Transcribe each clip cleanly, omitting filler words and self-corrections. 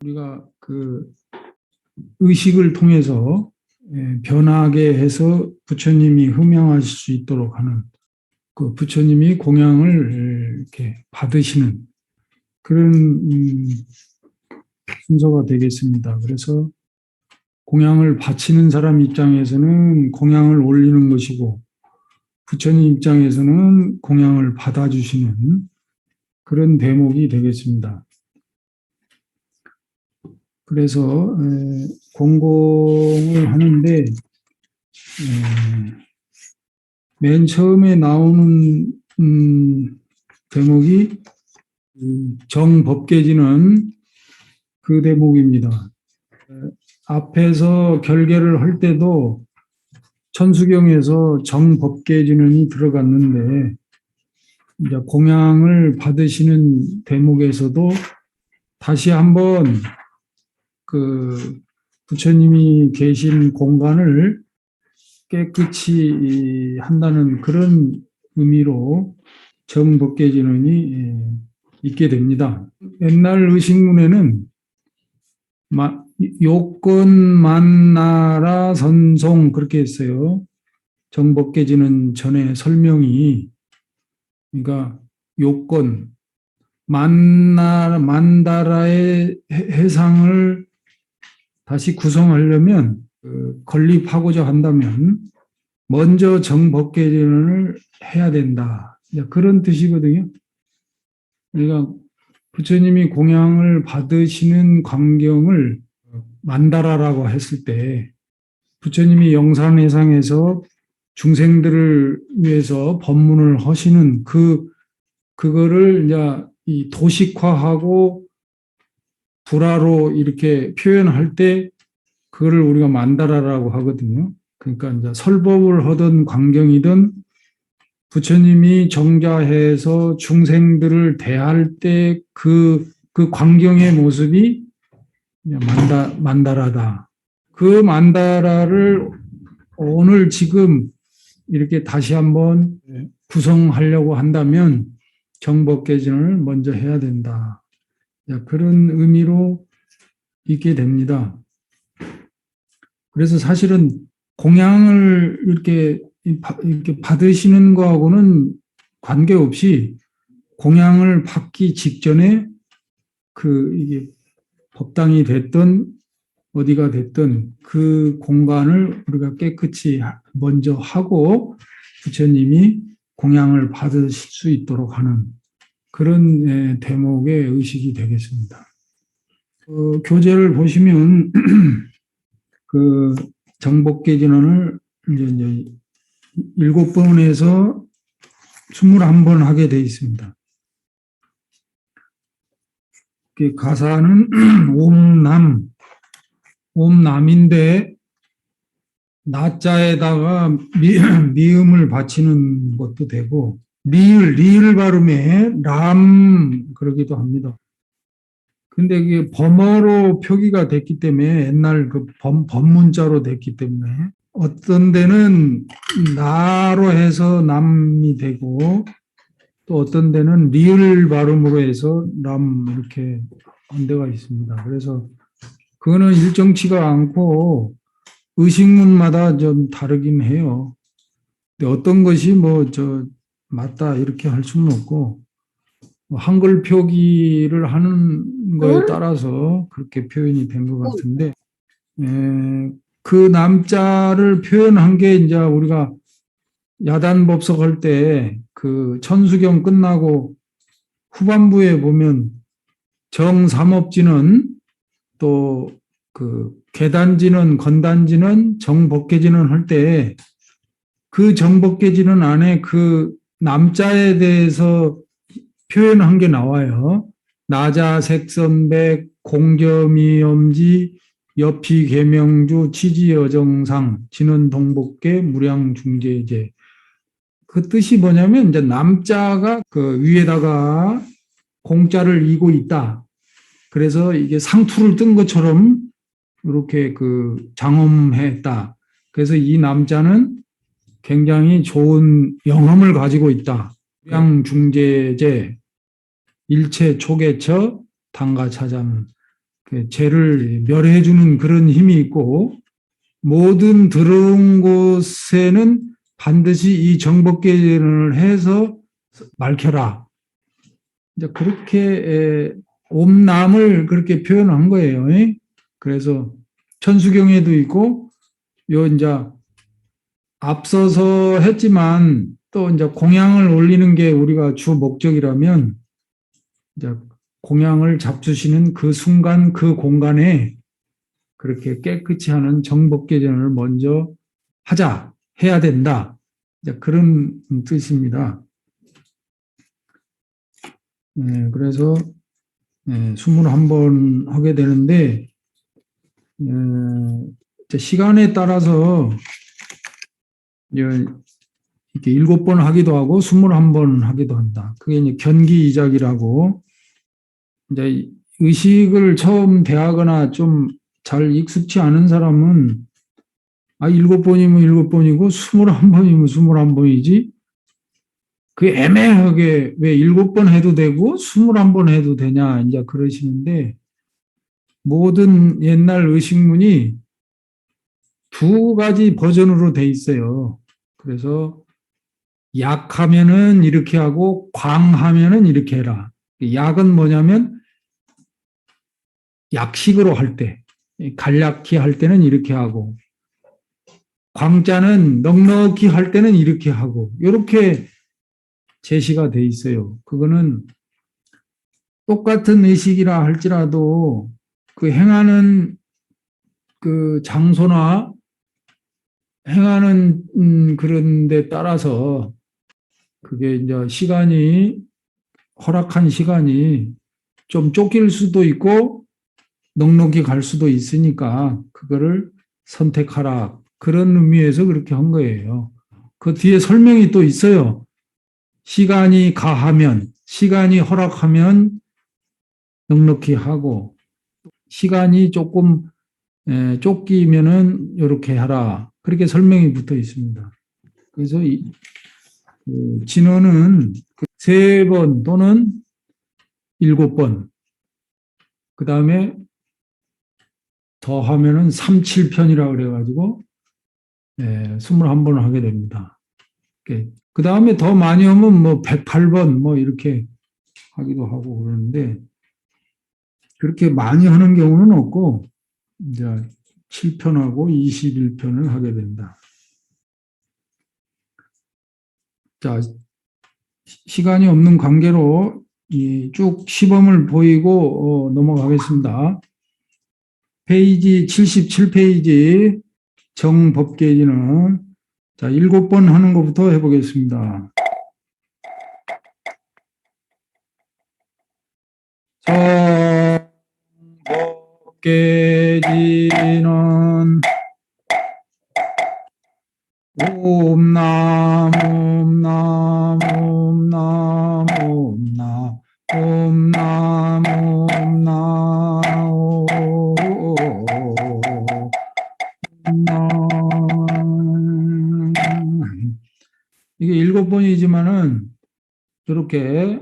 우리가 의식을 통해서 변하게 해서 부처님이 흠양하실 수 있도록 하는 그 부처님이 공양을 이렇게 받으시는 그런 순서가 되겠습니다. 그래서 공양을 바치는 사람 입장에서는 공양을 올리는 것이고 부처님 입장에서는 공양을 받아주시는 그런 대목이 되겠습니다. 그래서 공공을 하는데 맨 처음에 나오는 대목이 정법계지는 그 대목입니다. 앞에서 결계를 할 때도 천수경에서 정법계지는이 들어갔는데 이제 공양을 받으시는 대목에서도 다시 한번 그 부처님이 계신 공간을 깨끗이 한다는 그런 의미로 정법계진언이 있게 됩니다. 옛날 의식문에는 요건 만나라 선송 그렇게 했어요. 정법계진은 전에 설명이 그러니까 요건 만다라의 해상을 다시 구성하려면 건립하고자 한다면 먼저 정법계진을 해야 된다. 그런 뜻이거든요. 그러니까 부처님이 공양을 받으시는 광경을 만다라라고 했을 때 부처님이 영산회상에서 중생들을 위해서 법문을 하시는 그거를 이제 이 도식화하고 불화로 이렇게 표현할 때 그거를 우리가 만다라라고 하거든요. 그러니까 이제 설법을 하던 광경이든 부처님이 정자해서 중생들을 대할 때 그 광경의 모습이 만다라다. 그 만다라를 오늘 지금 이렇게 다시 한번 구성하려고 한다면 정법계진을 먼저 해야 된다. 그런 의미로 있게 됩니다. 그래서 사실은 공양을 이렇게 받으시는 거하고는 관계없이 공양을 받기 직전에 이게 법당이 됐든 어디가 됐든 그 공간을 우리가 깨끗이 먼저 하고 부처님이 공양을 받으실 수 있도록 하는 그런 대목의 의식이 되겠습니다. 교재를 보시면 그 정법계진언을 이제 7번에서 21번 하게 되어 있습니다. 가사는 옴남인데 나자에다가 미음을 받치는 것도 되고 리을 발음에 람 그러기도 합니다. 근데 이게 범어로 표기가 됐기 때문에 옛날 그 법문자로 됐기 때문에 어떤 데는 나로 해서 남이 되고 또 어떤 데는 리을 발음으로 해서 람 이렇게 한 데가 있습니다. 그래서 그거는 일정치가 않고 의식문마다 좀 다르긴 해요. 근데 어떤 것이 맞다 이렇게 할 수는 없고 한글 표기를 하는 거에 따라서 그렇게 표현이 된 것 같은데 그 남자를 표현한 게 이제 우리가 야단법석 할 때 그 천수경 끝나고 후반부에 보면 정삼업지는 또 그 계단지는 건단지는 정법계지는 할 때 그 정법계지는 안에 그 남자에 대해서 표현한 게 나와요. 나자 색선백 공겸이엄지 여피 계명주 치지여정상 진원동복계 무량중제제 그 뜻이 뭐냐면 이제 남자가 그 위에다가 공자를 이고 있다. 그래서 이게 상투를 뜬 것처럼 이렇게 장엄했다. 그래서 이 남자는 굉장히 좋은 영험을 가지고 있다. 무량중제제 일체 초계처 당가차장 그 죄를 멸해주는 그런 힘이 있고, 모든 들어온 곳에는 반드시 이 정법계를 해서 밝혀라. 이제 그렇게 옴남을 그렇게 표현한 거예요. 그래서 천수경에도 있고, 요 이제 앞서서 했지만 또 이제 공양을 올리는 게 우리가 주 목적이라면, 이제 공양을 잡수시는 그 순간 그 공간에 그렇게 깨끗이 하는 정법계전을 먼저 해야 된다. 이제 그런 뜻입니다. 그래서 21번 하게 되는데, 시간에 따라서 이렇게 7번 하기도 하고 21번 하기도 한다. 그게 이제 견기이작이라고, 이제 의식을 처음 대하거나 좀 잘 익숙치 않은 사람은 7번이면 7번이고 21번이면 21번이지, 그 애매하게 왜 7번 해도 되고 21번 해도 되냐 이제 그러시는데, 모든 옛날 의식문이 두 가지 버전으로 돼 있어요. 그래서 약하면은 이렇게 하고 광하면은 이렇게 해라. 약은 뭐냐면 약식으로 할 때, 간략히 할 때는 이렇게 하고, 광자는 넉넉히 할 때는 이렇게 하고, 이렇게 제시가 돼 있어요. 그거는 똑같은 의식이라 할지라도 그 행하는 그 장소나 행하는 그런 데 따라서 그게 이제 허락한 시간이 좀 쫓길 수도 있고 넉넉히 갈 수도 있으니까 그거를 선택하라. 그런 의미에서 그렇게 한 거예요. 그 뒤에 설명이 또 있어요. 시간이 허락하면 넉넉히 하고, 시간이 조금 쫓기면은 이렇게 하라. 그렇게 설명이 붙어 있습니다. 그래서 그 진언은 3번 또는 7번, 그 다음에 더하면은 3, 7편이라고 그래가지고 21번을 하게 됩니다. 그 다음에 더 많이 하면 뭐 108번 뭐 이렇게 하기도 하고 그러는데, 그렇게 많이 하는 경우는 없고 이제 7편하고 21편을 하게 된다. 자, 시간이 없는 관계로 쭉 시범을 보이고 넘어가겠습니다. 페이지 77페이지 정법계지는, 자, 7번 하는 것부터 해보겠습니다. 정법계지는 옴남 옴남 옴남 옴남 옴남 옴남 옴남. 이게 7번이지만은 이렇게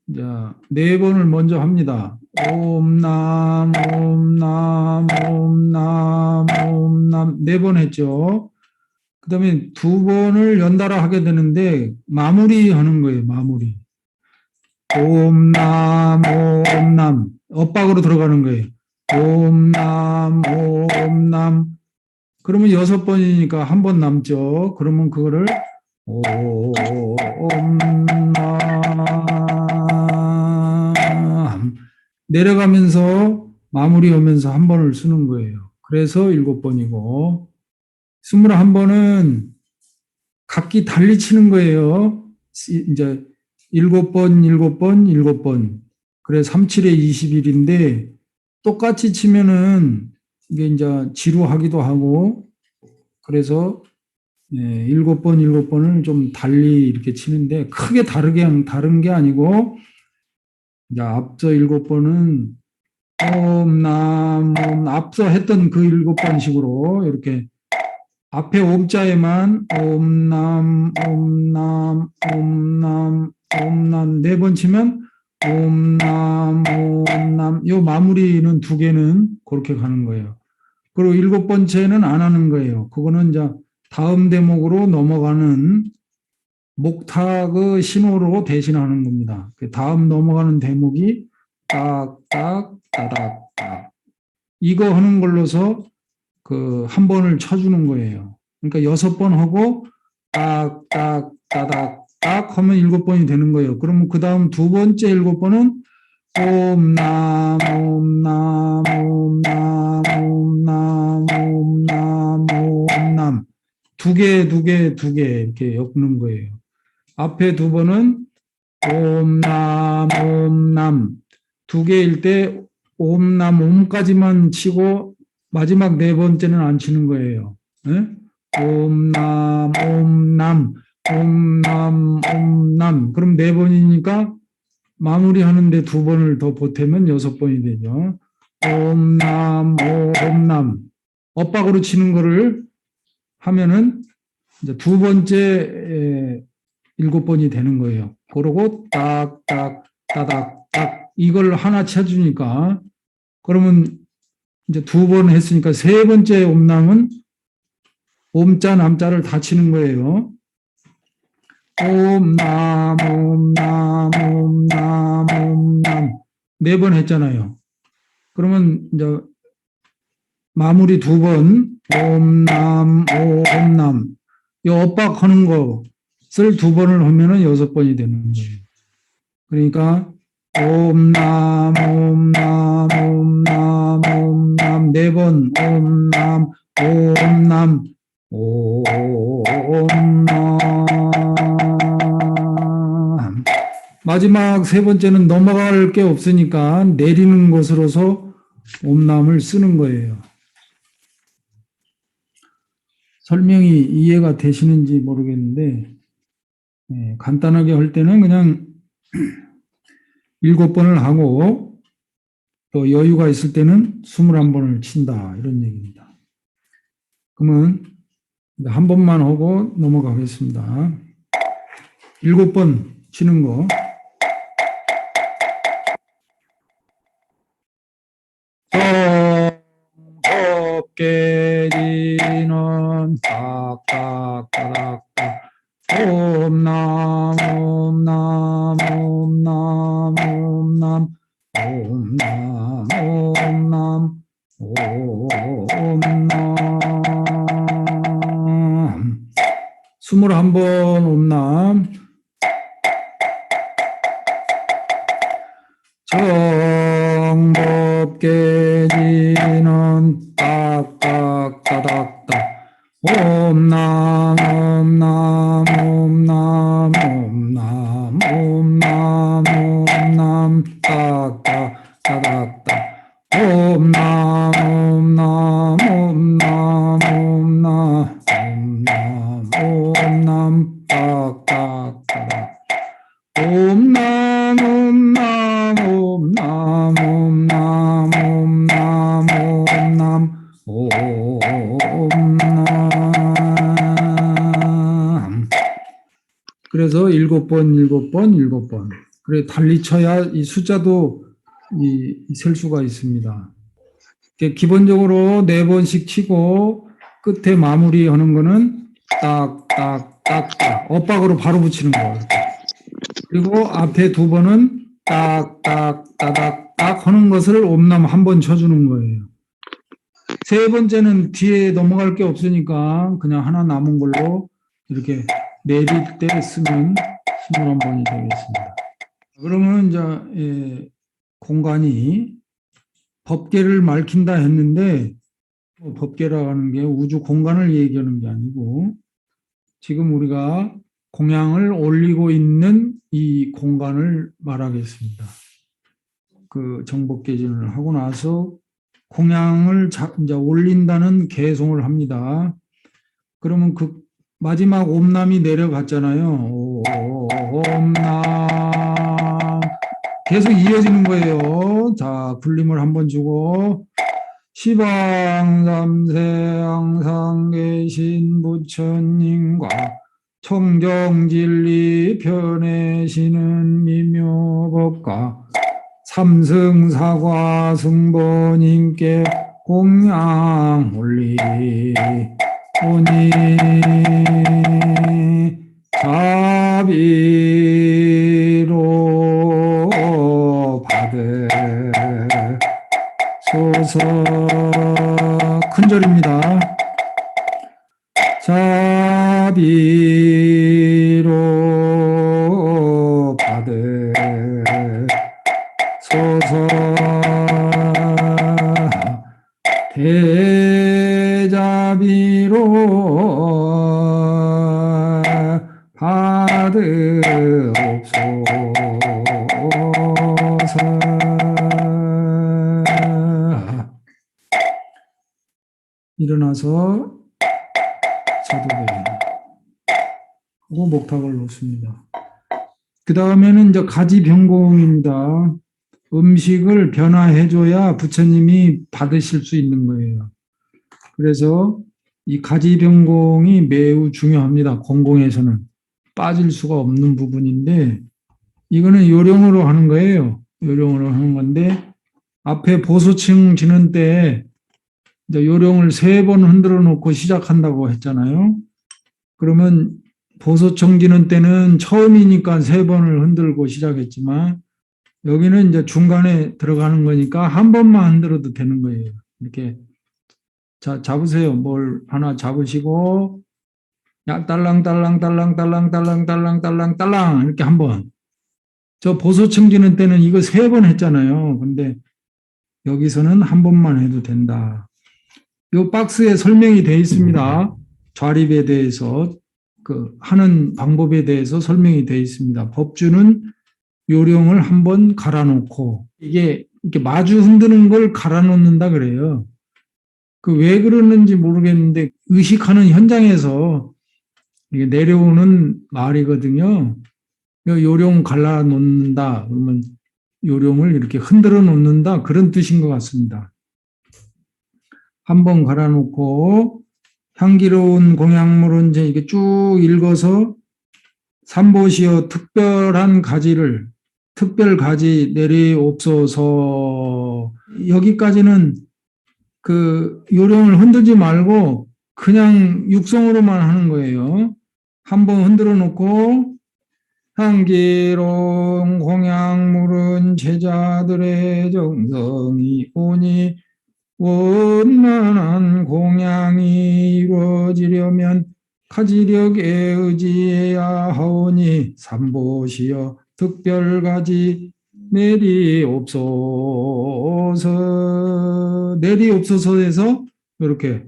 이제 4번을 먼저 합니다. 옴남 옴남 옴남 옴남 4번 했죠. 그 다음에 2번을 연달아 하게 되는데 마무리하는 거예요. 마무리. 옴남 옴남 엇박으로 들어가는 거예요. 옴남 옴남. 그러면 6번이니까 한 번 남죠. 그러면 그거를 옴남 내려가면서 마무리하면서 한 번을 쓰는 거예요. 그래서 7번이고, 21번은 각기 달리 치는 거예요. 이제 7번, 7번, 7번. 그래 37에 21인데 똑같이 치면은 이게 이제 지루하기도 하고, 그래서 7번, 7번을 좀 달리 이렇게 치는데, 크게 다른 게 아니고, 이제 앞서 7번은 앞서 했던 그 7번식으로 이렇게 앞에 옴자에만 옴남 4번 치면 옴남, 옴남. 요 마무리는 두 개는 그렇게 가는 거예요. 그리고 일곱 번째는 안 하는 거예요. 그거는 이제 다음 대목으로 넘어가는 목탁의 신호로 대신하는 겁니다. 그 다음 넘어가는 대목이 딱, 딱, 따닥, 딱. 이거 하는 걸로서 그 한 번을 쳐주는 거예요. 그러니까 6번 하고 딱, 딱, 따닥, 딱 하면 7번이 되는 거예요. 그러면 그 다음 두 번째 7번은 옴남, 옴남, 옴남, 옴남, 옴남, 옴남. 두 개, 두 개, 두 개 이렇게 엮는 거예요. 앞에 두 번은 옴남, 옴남. 두 개일 때 옴남, 옴까지만 치고 마지막 네 번째는 안 치는 거예요. 예? 옴남, 옴남, 옴남, 옴남. 그럼 네 번이니까 마무리하는데 두 번을 더 보태면 6번이 되죠. 옴남, 옴남. 엇박으로 치는 거를 하면은 이제 두 번째 7번이 되는 거예요. 그러고 딱, 딱, 따닥, 딱 이걸 하나 쳐주니까 그러면 이제 두 번 했으니까 세 번째 옴남은 옴자, 남자를 다 치는 거예요. 옴남, 옴남, 옴남, 옴남. 네 번 했잖아요. 그러면 이제 마무리 두 번, 옴남, 옴남. 이 엇박하는 것을 두 번을 하면은 6번이 되는 거예요. 그러니까 옴남, 옴남, 옴남, 옴남. 네 번, 옴남, 옴남, 옴남. 마지막 세 번째는 넘어갈 게 없으니까 내리는 것으로서 옴남을 쓰는 거예요. 설명이 이해가 되시는지 모르겠는데, 간단하게 할 때는 그냥 7번을 하고, 또 여유가 있을 때는 21번을 친다. 이런 얘기입니다. 그러면 한 번만 하고 넘어가겠습니다. 7번 치는 거. 깨지는 딱딱딱딱 옴남 옴남 옴남 옴남 옴남 옴남 옴남 21번 옴남 정법 깨지는 딱딱따닥딱 옴남 옴남 옴남 옴남 옴남 옴남 딱딱따닥딱 옴남 옴남 옴남 옴남 옴남 옴남 딱딱따닥 옴남 옴남 옴남 옴남 옴남 옴남 옴남 그래서 7번 7번 7번 그래 달리 쳐야 이 숫자도 셀 수가 있습니다. 기본적으로 4번씩 치고 끝에 마무리하는 거는 딱딱딱딱 엇박으로 바로 붙이는 거. 그리고 앞에 두 번은 딱딱 따닥 딱 하는 것을 옴남 한 번 쳐주는 거예요. 세 번째는 뒤에 넘어갈 게 없으니까 그냥 하나 남은 걸로 이렇게 내릴 때 쓰면 21번이 되겠습니다. 그러면 이제 공간이 법계를 밝힌다 했는데 법계라고 하는 게 우주 공간을 얘기하는 게 아니고 지금 우리가 공양을 올리고 있는 이 공간을 말하겠습니다. 그 정법개진을 하고 나서 공양을 이제 올린다는 개송을 합니다. 그러면 그 마지막 옴남이 내려갔잖아요. 옴남 계속 이어지는 거예요. 자, 불림을 한번 주고 시방 삼세 항상 계신 부처님과 청정진리 편해시는 미묘법과 삼승사과 승본인께 공양 올리오니 자비로 받으소서. 큰절입니다. 자비로 받으소서. 대자비로 받으옵소서. 일어나서 사도배하고 목탁을 놓습니다. 그 다음에는 이제 가지변공입니다. 음식을 변화해줘야 부처님이 받으실 수 있는 거예요. 그래서 이 가지변공이 매우 중요합니다. 공공에서는 빠질 수가 없는 부분인데, 이거는 요령으로 하는 거예요. 요령으로 하는 건데, 앞에 보소층 지는 때 이제 요령을 3번 흔들어 놓고 시작한다고 했잖아요. 그러면 보소청 지는 때는 처음이니까 3번을 흔들고 시작했지만, 여기는 이제 중간에 들어가는 거니까 한 번만 흔들어도 되는 거예요. 이렇게. 자, 잡으세요. 뭘 하나 잡으시고, 야, 딸랑딸랑딸랑딸랑딸랑딸랑딸랑딸랑 이렇게 한 번. 저 보소청 지는 때는 이거 3번 했잖아요. 근데 여기서는 한 번만 해도 된다. 이 박스에 설명이 되어 있습니다. 좌립에 대해서, 하는 방법에 대해서 설명이 되어 있습니다. 법주는 요령을 한번 갈아놓고, 이게 이렇게 마주 흔드는 걸 갈아놓는다 그래요. 왜 그러는지 모르겠는데, 의식하는 현장에서 이게 내려오는 말이거든요. 요령 갈라놓는다. 그러면 요령을 이렇게 흔들어 놓는다. 그런 뜻인 것 같습니다. 한번 갈아놓고, 향기로운 공약물은 이제 이게 쭉 읽어서, 삼보시어 특별한 가지를, 특별 가지 내리옵소서. 여기까지는 요령을 흔들지 말고 그냥 육성으로만 하는 거예요. 한번 흔들어 놓고, 향기로운 공약물은 제자들의 정성이 오니 원만한 공양이 이루어지려면 가지력에 의지해야 하오니 삼보시어 특별가지 내리옵소서. 내리옵소서에서 이렇게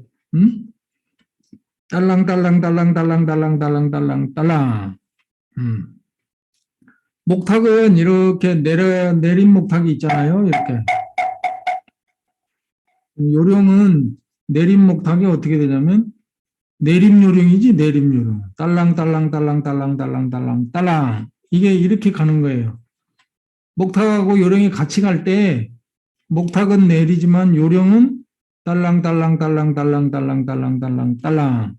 딸랑딸랑딸랑딸랑딸랑딸랑딸랑딸랑. 목탁은 이렇게 내린 목탁이 있잖아요. 이렇게. 요령은 내림 목탁이 어떻게 되냐면 내림 요령이지, 내림 요령. 딸랑딸랑딸랑딸랑딸랑딸랑딸랑. 이게 이렇게 가는 거예요. 목탁하고 요령이 같이 갈 때 목탁은 내리지만 요령은 딸랑딸랑딸랑딸랑딸랑딸랑딸랑.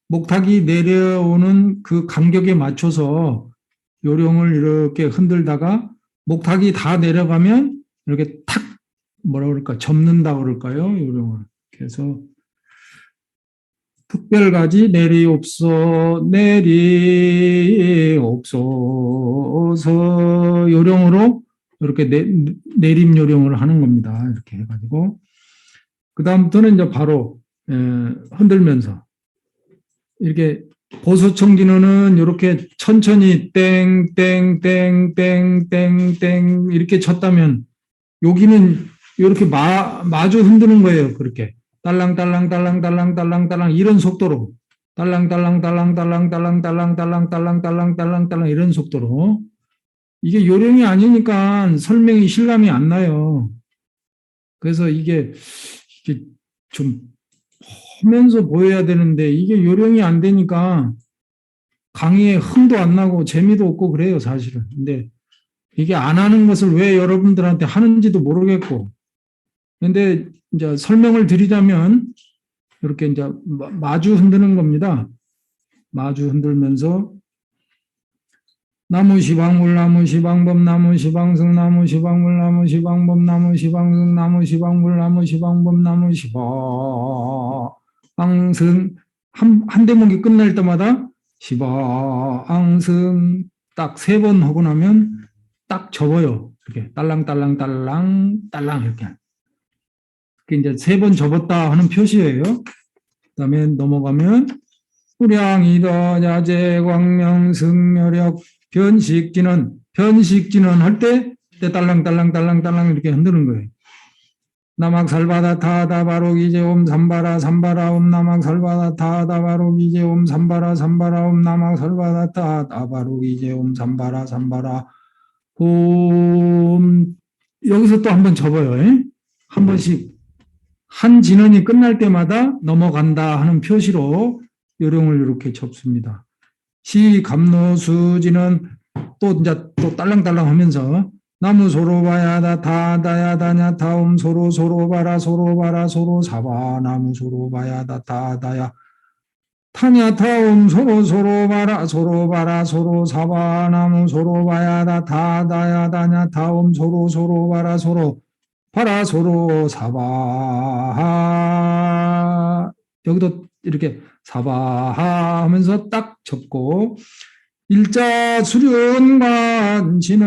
목탁이 내려오는 그 간격에 맞춰서 요령을 이렇게 흔들다가 목탁이 다 내려가면 이렇게 탁, 뭐라 그럴까, 접는다 그럴까요? 요령을. 그래서 특별가지 내리옵소서 요령으로 이렇게 내림 요령을 하는 겁니다. 이렇게 해가지고 그 다음부터는 이제 바로 흔들면서 이렇게 보소청진어는 이렇게 천천히 땡땡땡땡땡땡 이렇게 쳤다면 여기는 이렇게 마주 흔드는 거예요. 그렇게 딸랑딸랑딸랑딸랑딸랑딸랑 이런 속도로 딸랑딸랑딸랑딸랑딸랑딸랑딸랑딸랑딸랑딸랑 이런 속도로. 이게 요령이 아니니까 설명이 실감이 안 나요. 그래서 이게 좀 하면서 보여야 되는데 이게 요령이 안 되니까 강의에 흥도 안 나고 재미도 없고 그래요, 사실은. 근데 이게 안 하는 것을 왜 여러분들한테 하는지도 모르겠고. 근데 이제 설명을 드리자면 이렇게 이제 마주 흔드는 겁니다. 마주 흔들면서 나무 시방물 나무 시방범 나무 시방승 나무 시방물 나무 시방범 나무 시방승 나무 시방물 나무 시방범 나무 시방승 한 대목이 끝날 때마다 시방승 딱 3번 하고 나면 딱 접어요. 이렇게 딸랑딸랑 딸랑 딸랑 이렇게. 이제 3번 접었다 하는 표시예요. 그다음에 넘어가면 우량이더 야재 광명 승려력 변식기는 할 때 딸랑딸랑딸랑딸랑 이렇게 흔드는 거예요. 나막 살바다 타다 바로 기제 옴 삼바라 삼바라 옴 나막 살바다 타다 바로 기제 옴 삼바라 삼바라 옴 나막 살바다 타다 바로 기제 옴 삼바라 삼바라 옴. 여기서 또 한번 접어요. 한 번씩 한 진원이 끝날 때마다 넘어간다 하는 표시로 요령을 이렇게 접습니다. 시 감노수지는 또 이제 또 딸랑딸랑 하면서 나무 소로 바야다 다다야 다냐 다음 소로 소로 바라 소로 바라 소로 사바 나무 소로 바야다 다다야 타냐 다음 소로 소로 바라 소로 바라 소로 사바 나무 소로 바야다 다다야 다냐 다음 소로 소로 바라 소로 바라 소로 사바하. 여기도 이렇게 사바하 하면서 딱 접고 일자 수륜관지는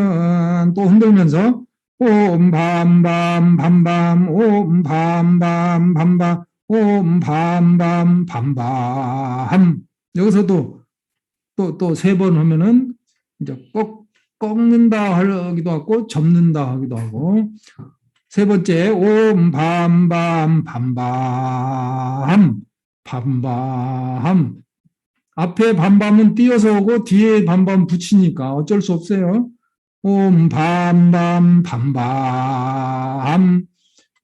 또 흔들면서 옴 밤밤 밤밤 옴 밤밤 밤밤 옴 밤밤 밤밤. 여기서도 또 3번 하면은 이제 꼭 꺾는다 하기도 하고 접는다 하기도 하고. 3번째 옴 밤밤 밤밤 밤밤. 앞에 밤밤은 띄어서 오고 뒤에 밤밤 붙이니까 어쩔 수 없어요. 옴 밤밤 밤밤.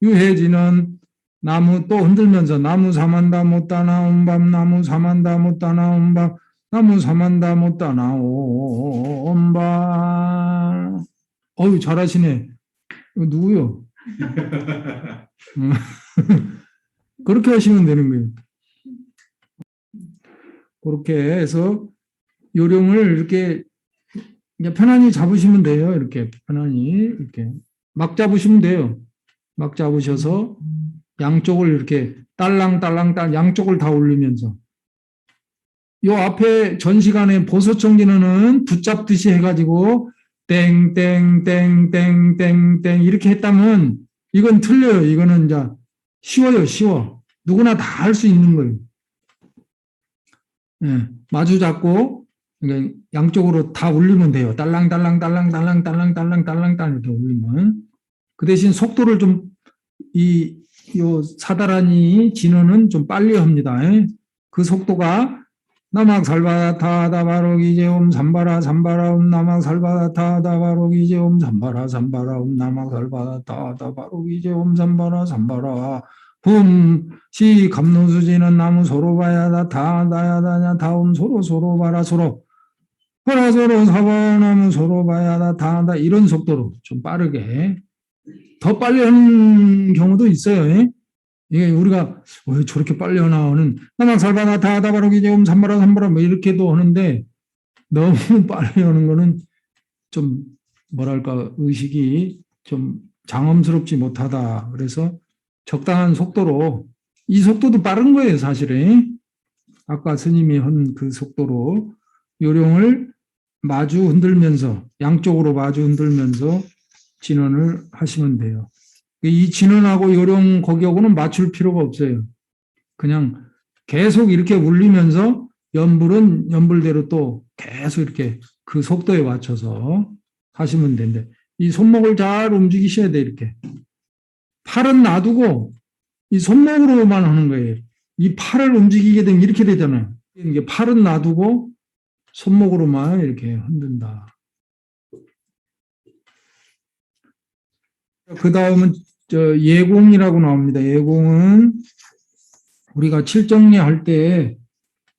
유해지는 나무 또 흔들면서 나무 사만다 못다나 옴밤 나무 사만다 못다나 옴밤 나무 사만다 못다나 옴밤. 어유 잘하시네. 누구요? 그렇게 하시면 되는 거예요. 그렇게 해서 요령을 이렇게 편안히 잡으시면 돼요. 이렇게 편안히 이렇게 막 잡으시면 돼요. 막 잡으셔서 양쪽을 이렇게 딸랑딸랑 양쪽을 다 올리면서 요 앞에 전 시간에 보소청진어는 붙잡듯이 해가지고 땡땡땡땡땡땡 이렇게 했다면 이건 틀려요. 이거는 이제 쉬워요. 쉬워. 누구나 다 할 수 있는 거예요. 네, 마주 잡고 양쪽으로 다 올리면 돼요. 딸랑딸랑딸랑딸랑딸랑딸랑딸랑 이렇게 올리면. 그 대신 속도를 좀 요 사다라니 진어는 좀 빨리 합니다. 그 속도가 나막 살바다 타다 바로 기제옴 삼바라 삼바라 옴 나막 살바다 타다 바로 기제옴 삼바라 삼바라 옴 나막 살바다 타다 바로 기제옴 삼바라 삼바라 시 감노수지는 나무 소로 바야다 다다야 다냐 다음 소로 소로 바라 소로 바라 소로 사바 나무 소로 바야다 다다. 이런 속도로 좀 빠르게 더 빨리 하는 경우도 있어요. 이게 우리가 왜 저렇게 빨리 하나는 나막 살바다 다다 바로 기제옴 삼바라 삼바라 뭐 이렇게도 하는데 너무 빨리 하는 거는 좀 뭐랄까 의식이 좀 장엄스럽지 못하다. 그래서 적당한 속도로, 이 속도도 빠른 거예요 사실은. 아까 스님이 한 그 속도로 요령을 마주 흔들면서 양쪽으로 마주 흔들면서 진원을 하시면 돼요. 이 진원하고 요령 거기하고는 맞출 필요가 없어요. 그냥 계속 이렇게 울리면서 연불은 연불대로 또 계속 이렇게 그 속도에 맞춰서 하시면 되는데 이 손목을 잘 움직이셔야 돼. 이렇게 팔은 놔두고 이 손목으로만 하는 거예요. 이 팔을 움직이게 되면 이렇게 되잖아요. 이게 팔은 놔두고 손목으로만 이렇게 흔든다. 그 다음은 예공이라고 나옵니다. 예공은 우리가 칠정리할 때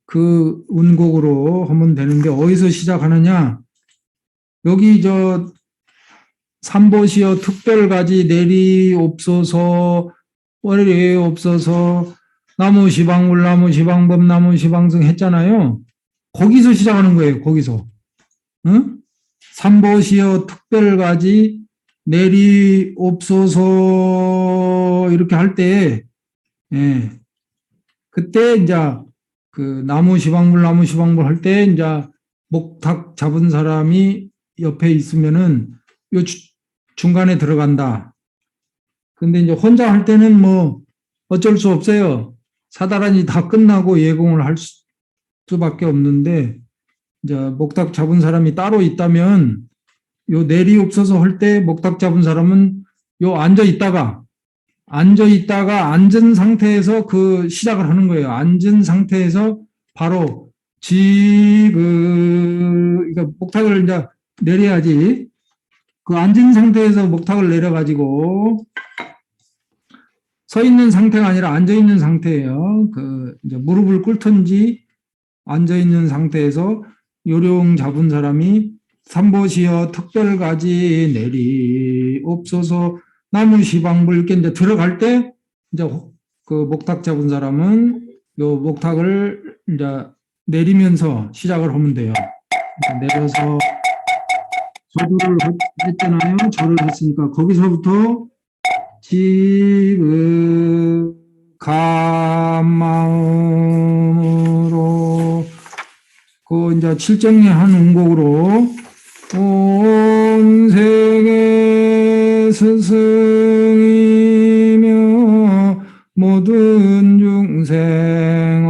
그 운곡으로 하면 되는데 어디서 시작하느냐? 여기 삼보시어 특별가지 내리옵소서 월리옵소서 나무 시방물 나무 시방법 나무 시방승 했잖아요. 거기서 시작하는 거예요. 거기서. 응? 삼보시어 특별가지 내리옵소서 이렇게 할 때, 예, 그때 이제 그 나무 시방물 할 때 이제 목탁 잡은 사람이 옆에 있으면은 요 중간에 들어간다. 근데 이제 혼자 할 때는 뭐 어쩔 수 없어요. 사다란이 다 끝나고 예공을 할 수밖에 없는데 이제 목탁 잡은 사람이 따로 있다면 요 내리옵소서 할 때 목탁 잡은 사람은 요 앉아 있다가 앉은 상태에서 그 시작을 하는 거예요. 앉은 상태에서 바로 그러니까 목탁을 이제 내려야지. 그 앉은 상태에서 목탁을 내려가지고 서 있는 상태가 아니라 앉아 있는 상태예요. 그 이제 무릎을 꿇든지 앉아 있는 상태에서 요령 잡은 사람이 삼보시어 특별가지 내리옵소서 나무 시방불 이렇게 이제 들어갈 때 이제 그 목탁 잡은 사람은 요 목탁을 이제 내리면서 시작을 하면 돼요. 내려서 절을 했잖아요. 절을 했으니까 거기서부터 지금 감마음으로 그 이제 칠정리한 운곡으로 온 세계 스승이며 모든 중생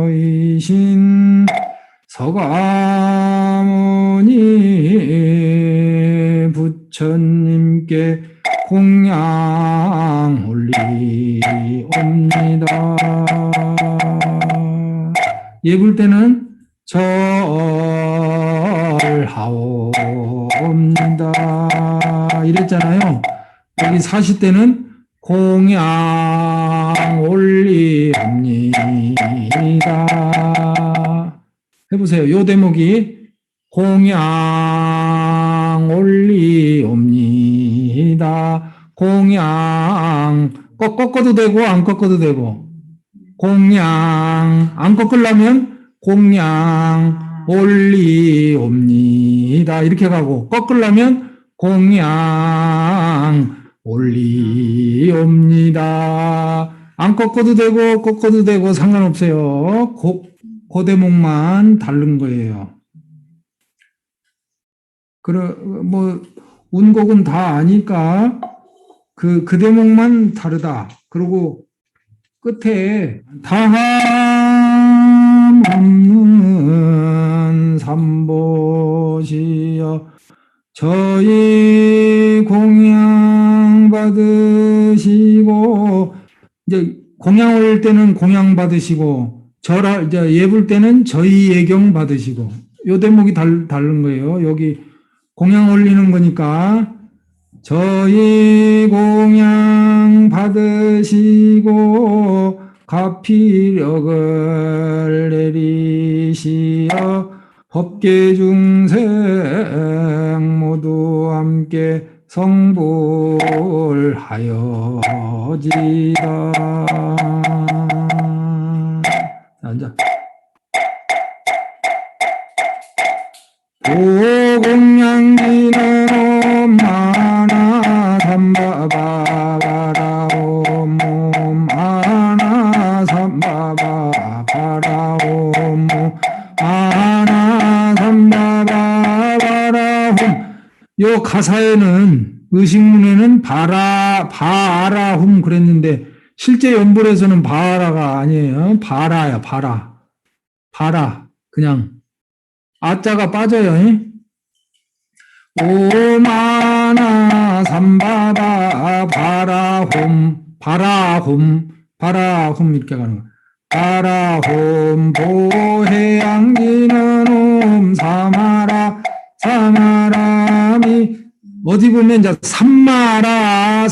어버이신 서가모니 부처님께 공양 올리옵니다. 예불 때는 절하옵니다. 이랬잖아요. 여기 사시 때는 공양 올리옵니다. 해보세요. 요 대목이 공양 올리옵니다. 공양 꺾어도 되고 안 꺾어도 되고 공양 안 꺾으려면 공양 올리옵니다. 이렇게 가고 꺾으려면 공양 올리옵니다. 안 꺾어도 되고 꺾어도 되고 상관없어요. 그 대목만 다른 거예요. 뭐 운곡은 다 아니까 그 대목만 다르다. 그리고 끝에 다함 없는 삼보시여 저희 공양 받으시고 이제 공양 올릴 때는 공양 받으시고 이제 예불 때는 저희 예경 받으시고 요 대목이 다른 거예요. 여기 공양 올리는 거니까 저희 공양 받으시고 가피력을 내리시어 법계 중생 모두 함께 성불하여지다. 앉아. 오공양기는 엄마나 삼바바바라옴 아나 삼바바바라옴 아나 삼바바바라옴. 요 가사에는 의식문에는 바라훔 그랬는데 실제 연불에서는 바라가 아니에요. 바라야 바라 그냥 아자가 빠져요. 오마나 삼바바 바라훔 이렇게 가는 거야. 바라훔 보해양기는 옴 사마라미 어디 보면 이제 삼마라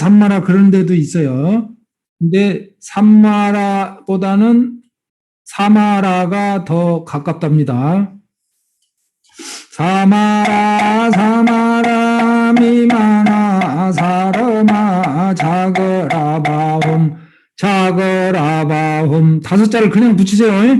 그런 데도 있어요. 근데 삼마라보다는 사마라가 더 가깝답니다. 사마라 미마나 사르마 자거라바훔 다섯 자를 그냥 붙이세요.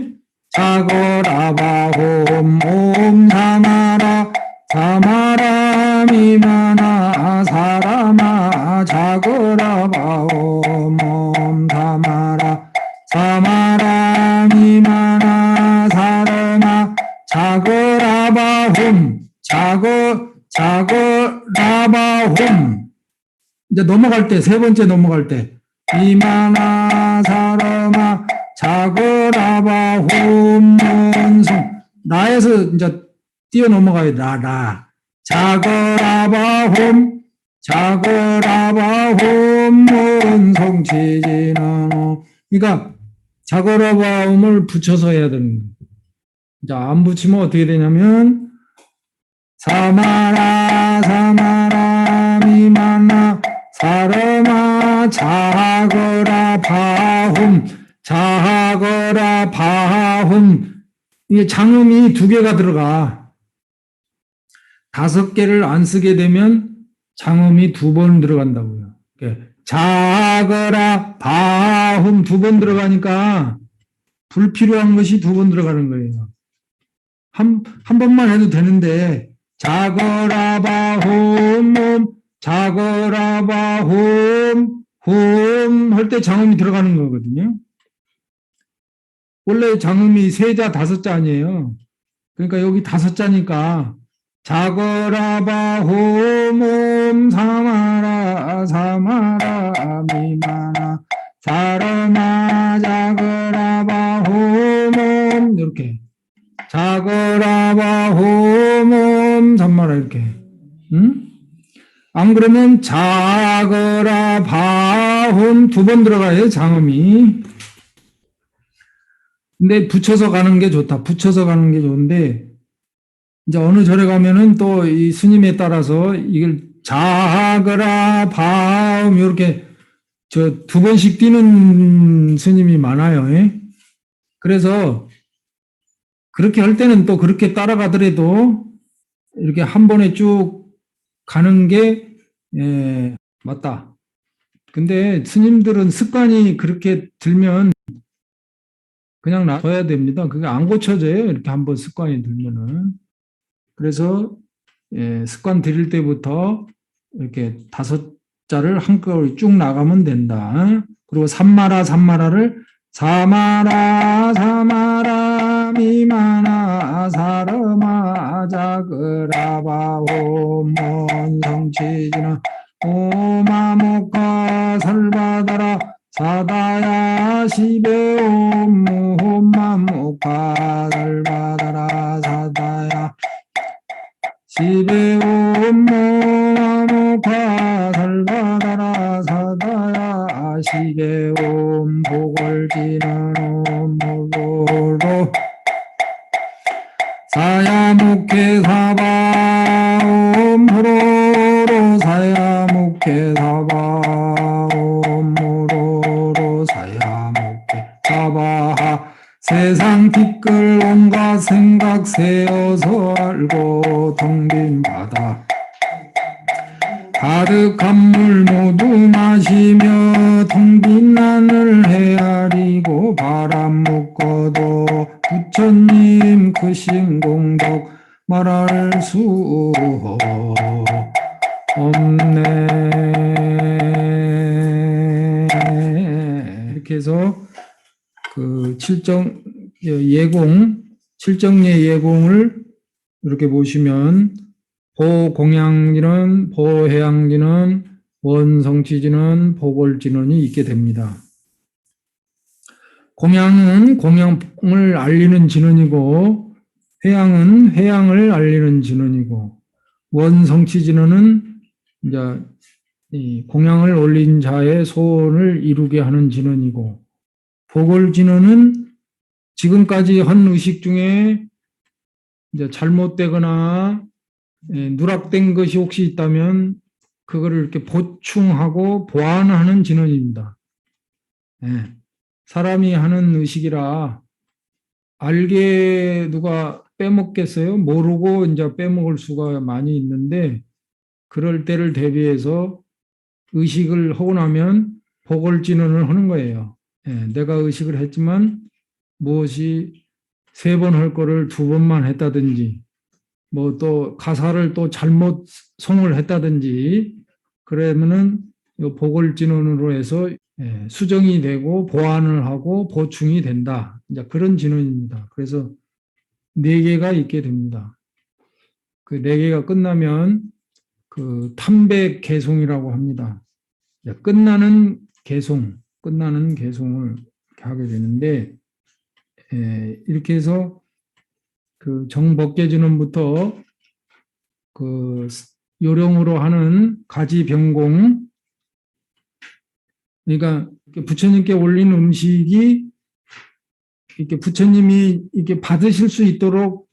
자거라바홈 옴 사마라 사마라 미마나 사라마 자거라바홈 옴 사마라 사마라 미마나 사라마 자거라바홈 자거라바홈. 이제 넘어갈 때, 세 번째 넘어갈 때, 이마나 사람아 자거라바 홈문성. 나에서 이제 뛰어 넘어가야 돼. 나. 자거라바 홈문성 치지는. 그러니까 자거라바 홈을 붙여서 해야 되는 거예요. 자, 안 붙이면 어떻게 되냐면, 사마라 미마나 사르마 자거라 바훔. 이게 장음이 2개가 들어가. 5개를 안 쓰게 되면 장음이 2번 들어간다고요. 자거라 바훔 2번 들어가니까 불필요한 것이 2번 들어가는 거예요. 한 번만 해도 되는데, 자거라바홈 홈 할 때 장음이 들어가는 거거든요. 원래 장음이 3자 5자 아니에요. 그러니까 여기 5자니까 자거라바홈 옴 사마라 미마나 사르마 자거라바홈 옴 이렇게 자거라바홈 옴 산마라 이렇게. 응? 안 그러면 자거라바홈 2번 들어가요, 장음이. 근데 붙여서 가는 게 좋다. 붙여서 가는 게 좋은데, 이제 어느 절에 가면은 또 이 스님에 따라서 이걸 자거라바홈 이렇게 2번씩 뛰는 스님이 많아요. 그래서 그렇게 할 때는 또 그렇게 따라가더라도 이렇게 한 번에 쭉 가는 게 맞다. 근데 스님들은 습관이 그렇게 들면 그냥 놔둬야 됩니다. 그게 안 고쳐져요. 이렇게 한번 습관이 들면은. 그래서 습관 들일 때부터 이렇게 5자를 한꺼번에 쭉 나가면 된다. 그리고 산마라를 사마라 미마나 사르마 자그라바홈 원성치지나 오마모카 설바다라 사다야 시베옴 무홈마모카 설바다라 사다야 시베옴 무마모카 설바다라 사다야 시베옴 보궐지는 옴무로로 사야묵해 사바 옴무로로 사야묵해 사바 옴무로로 사야묵해 사바하 세상 티끌 온갖 생각 세어서 알고 텅빈 바다 가득한 물 모두 마시며 텅빈 하늘 헤아리고 바람 묶어도 부처님 크신 공덕 말할 수 없네. 이렇게 해서 그 칠정예 예공을 이렇게 보시면 보공양지는 보해양지는 원성치지는 보궐진언이 있게 됩니다. 공양은 공양을 알리는 진언이고 해양은 해양을 알리는 진언이고 원성치진언은 이제 이 공양을 올린 자의 소원을 이루게 하는 진언이고 보궐진언은 지금까지 한 의식 중에 이제 잘못되거나 누락된 것이 혹시 있다면 그거를 이렇게 보충하고 보완하는 진언입니다. 사람이 하는 의식이라 알게 누가 빼먹겠어요? 모르고 이제 빼먹을 수가 많이 있는데 그럴 때를 대비해서 의식을 하고 나면 보궐진언을 하는 거예요. 내가 의식을 했지만 무엇이 3번 할 거를 2번만 했다든지, 뭐 또 가사를 또 잘못 송을 했다든지, 그러면은 보궐진언으로 해서 수정이 되고 보완을 하고 보충이 된다. 이제 그런 진언입니다. 그래서 4개가 있게 됩니다. 그 4개가 끝나면 그 탐백 개송이라고 합니다. 끝나는 개송을 하게 되는데, 이렇게 해서 그 정법계진언부터 그 요령으로 하는 가지병공, 그러니까 부처님께 올린 음식이 이렇게 부처님이 이렇게 받으실 수 있도록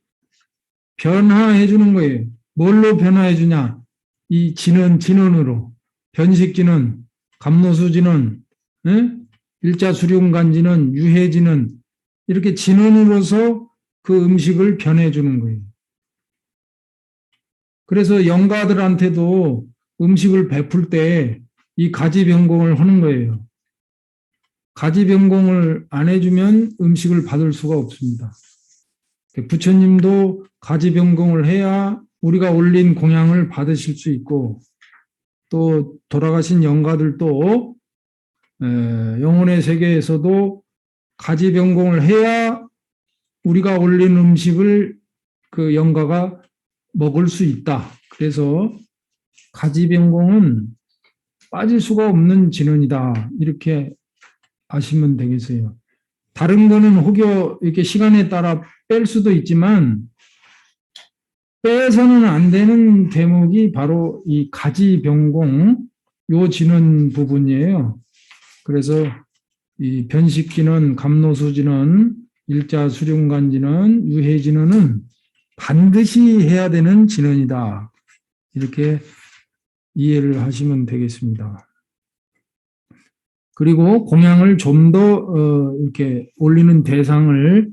변화해 주는 거예요. 뭘로 변화해 주냐? 이 진언으로. 변식진언, 감노수진언, 일자수룡간진언, 유해진언, 이렇게 진언으로서 그 음식을 변해 주는 거예요. 그래서 영가들한테도 음식을 베풀 때 이 가지변공을 하는 거예요. 가지변공을 안 해주면 음식을 받을 수가 없습니다. 부처님도 가지변공을 해야 우리가 올린 공양을 받으실 수 있고, 또 돌아가신 영가들도 영혼의 세계에서도 가지변공을 해야 우리가 올린 음식을 그 영가가 먹을 수 있다. 그래서 가지변공은 빠질 수가 없는 진언이다. 이렇게 아시면 되겠어요. 다른 거는 혹여 이렇게 시간에 따라 뺄 수도 있지만 빼서는 안 되는 대목이 바로 이 가지변공, 요 진언 부분이에요. 그래서 이 변식진언, 감노수진언, 일자수룡간진언, 유해진언은 반드시 해야 되는 진언이다. 이렇게 이해를 하시면 되겠습니다. 그리고 공양을 좀 더 이렇게 올리는 대상을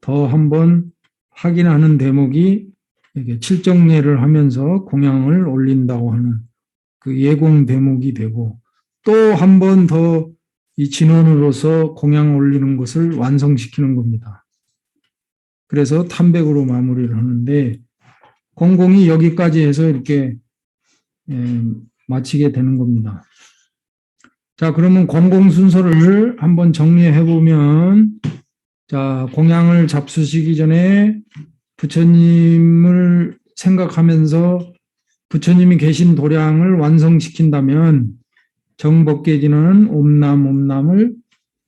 더 한번 확인하는 대목이 이렇게 칠정례를 하면서 공양을 올린다고 하는 그 예공 대목이 되고, 또 한 번 더 이 진언으로서 공양 올리는 것을 완성시키는 겁니다. 그래서 탐백으로 마무리를 하는데, 공공이 여기까지 해서 이렇게 마치게 되는 겁니다. 자, 그러면 공공 순서를 한번 정리해 보면, 자, 공양을 잡수시기 전에 부처님을 생각하면서 부처님이 계신 도량을 완성시킨다면 정법계진은 옴남을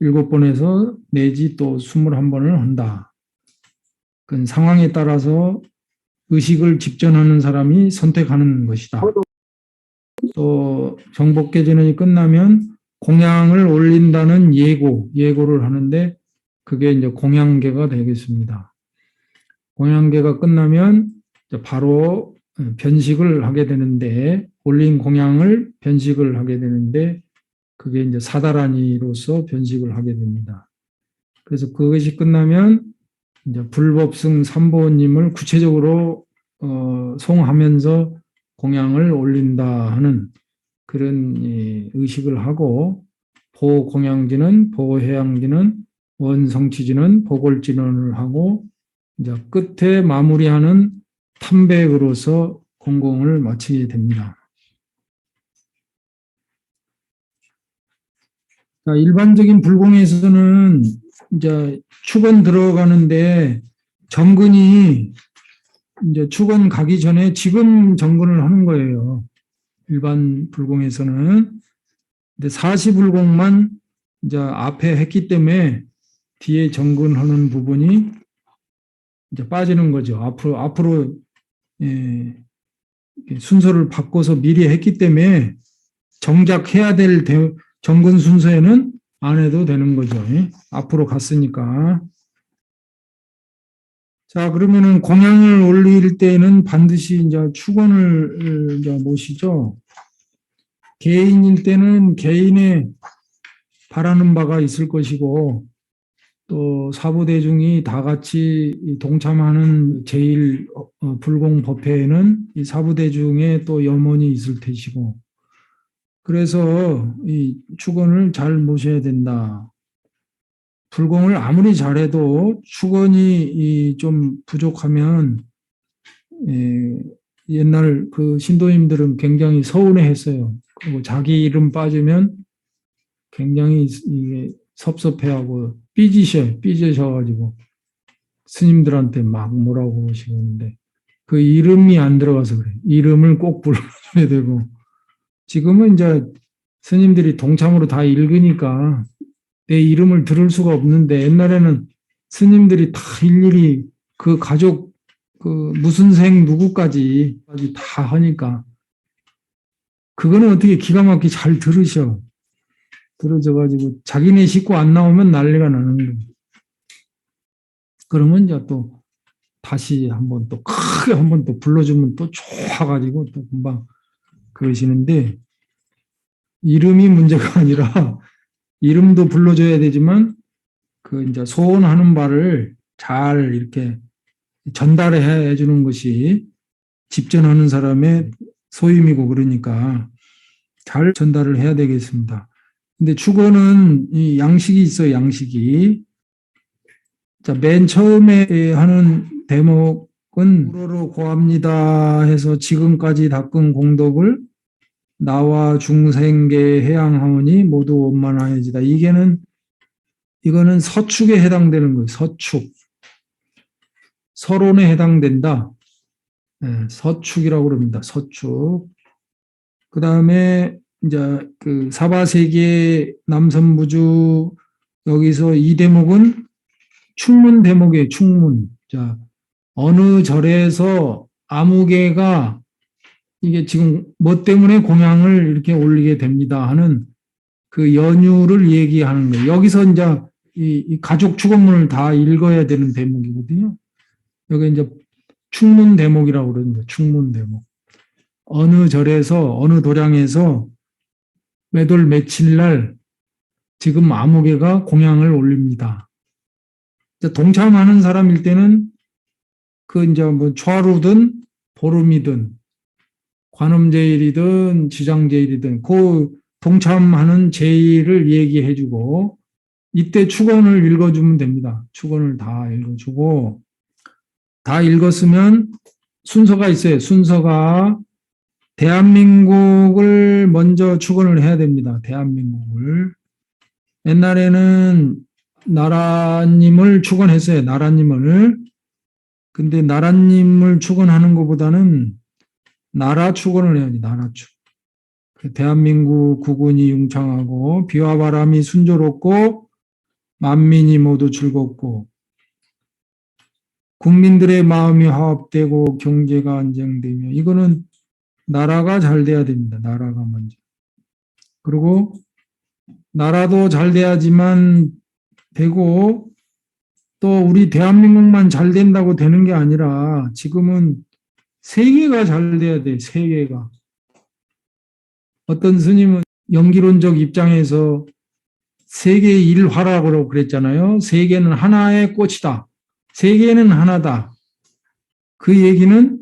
7번에서 내지 또 21번을 한다. 그건 상황에 따라서 의식을 집전하는 사람이 선택하는 것이다. 또 정법계진이 끝나면 공양을 올린다는 예고를 하는데, 그게 이제 공양계가 되겠습니다. 공양계가 끝나면 바로 변식을 하게 되는데, 올린 공양을 변식을 하게 되는데, 그게 이제 사다라니로서 변식을 하게 됩니다. 그래서 그것이 끝나면 이제 불법승 삼보님을 구체적으로 송하면서 공양을 올린다 하는 그런 의식을 하고, 보공양지는, 보해양지는, 원성취지는 보궐진언을 하고, 이제 끝에 마무리하는 탐백으로서 공공을 마치게 됩니다. 자, 일반적인 불공에서는 이제 축원 들어가는데 정근이 이제 축원 가기 전에 지금 정근을 하는 거예요. 일반 불공에서는. 근데 사시불공만 이제 앞에 했기 때문에 뒤에 정근하는 부분이 이제 빠지는 거죠. 앞으로 순서를 바꿔서 미리 했기 때문에 정작 해야 될 정근 순서에는 안 해도 되는 거죠. 앞으로 갔으니까. 자, 그러면은 공양을 올릴 때는 반드시 이제 축원을 이제 모시죠. 개인일 때는 개인의 바라는 바가 있을 것이고, 또 사부대중이 다 같이 동참하는 제일 불공법회에는 이 사부대중의 또 염원이 있을 테시고, 그래서 이 축원을 잘 모셔야 된다. 불공을 아무리 잘해도 축원이 좀 부족하면 옛날 그 신도님들은 굉장히 서운해했어요. 그리고 자기 이름 빠지면 굉장히 이게 섭섭해하고 삐지셔가지고 스님들한테 막 뭐라고 하시는데 그 이름이 안 들어가서 그래. 이름을 꼭 불러줘야 되고 지금은 이제 스님들이 동참으로 다 읽으니까 내 이름을 들을 수가 없는데 옛날에는 스님들이 다 일일이 그 가족 그 무슨 생 누구까지 다 하니까 그거는 어떻게 기가 막히게 잘 들어져가지고 자기네 식구 안 나오면 난리가 나는 거예요. 그러면 이제 또 다시 한번 또 크게 한번 또 불러주면 또 좋아가지고 또 금방 그러시는데 이름이 문제가 아니라 이름도 불러줘야 되지만 그 이제 소원하는 바를 잘 이렇게 전달해 주는 것이 집전하는 사람의 소임이고 그러니까 잘 전달을 해야 되겠습니다. 근데 축원은 이 양식이 있어요, 양식이. 자, 맨 처음에 하는 대목은 우러러 고합니다 해서 지금까지 닦은 공덕을 나와 중생계 해양하오니 모두 원만하여지다. 이거는 서축에 해당되는 거예요. 서축. 서론에 해당된다. 네, 서축이라고 그럽니다. 서축. 그 다음에 이제 그 사바세계 남선부주 여기서 이 대목은 충문 대목이에요. 충문. 자, 어느 절에서 아무개가 이게 지금 뭐 때문에 공양을 이렇게 올리게 됩니다 하는 그 연유를 얘기하는 거예요. 여기서 이제 이 가족 축원문을 다 읽어야 되는 대목이거든요. 여기 이제 충문 대목이라고 그러는데 충문 대목. 어느 절에서 어느 도량에서 매돌 며칠 날 지금 아무개가 공양을 올립니다. 동참하는 사람일 때는 그 이제 뭐 초하루든 보름이든 관음제일이든 지장제일이든 그 동참하는 제일을 얘기해주고 이때 축원을 읽어주면 됩니다. 축원을 다 읽어주고 다 읽었으면 순서가 있어요. 순서가 대한민국을 먼저 축원을 해야 됩니다. 대한민국을. 옛날에는 나라님을 축원했어요. 나라님을. 근데 나라님을 축원하는 것보다는 나라 축원을 해야지. 나라 축. 대한민국 국군이 융창하고 비와 바람이 순조롭고 만민이 모두 즐겁고 국민들의 마음이 화합되고 경제가 안정되며 이거는 나라가 잘 돼야 됩니다. 나라가 먼저. 그리고 나라도 잘 돼야지만 되고 또 우리 대한민국만 잘 된다고 되는 게 아니라 지금은 세계가 잘 돼야 돼. 세계가. 어떤 스님은 연기론적 입장에서 세계 일화라고 그랬잖아요. 세계는 하나의 꽃이다. 세계는 하나다. 그 얘기는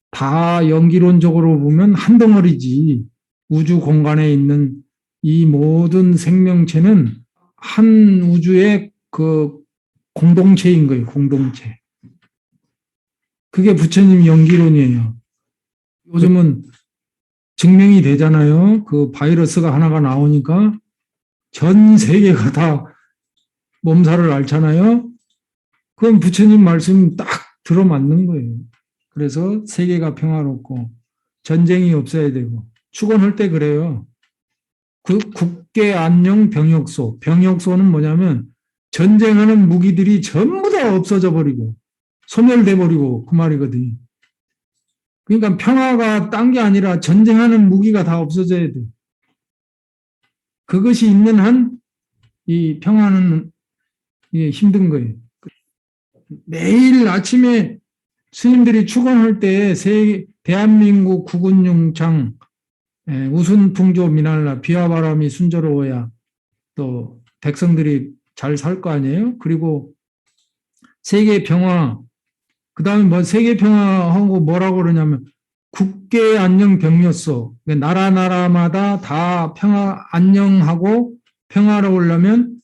다 연기론적으로 보면 한 덩어리지. 우주 공간에 있는 이 모든 생명체는 한 우주의 그 공동체인 거예요. 공동체. 그게 부처님 연기론이에요. 요즘은 증명이 되잖아요. 그 바이러스가 하나가 나오니까 전 세계가 다 몸살을 앓잖아요. 그건 부처님 말씀 딱 들어맞는 거예요. 그래서 세계가 평화롭고 전쟁이 없어야 되고 축원할 때 그래요. 국계 안녕 병역소. 병역소는 뭐냐면 전쟁하는 무기들이 전부 다 없어져 버리고 소멸돼 버리고 그 말이거든요. 그러니까 평화가 딴 게 아니라 전쟁하는 무기가 다 없어져야 돼. 그것이 있는 한 이 평화는 힘든 거예요. 매일 아침에 스님들이 축원할 때 대한민국 국운융창 우순풍조 미날라 비와 바람이 순조로워야 또 백성들이 잘 살 거 아니에요? 그리고 세계 평화 그 다음에 뭐 세계 평화하고 뭐라고 그러냐면 국계 안녕 병력소 나라마다 다 평화 안녕하고 평화로우려면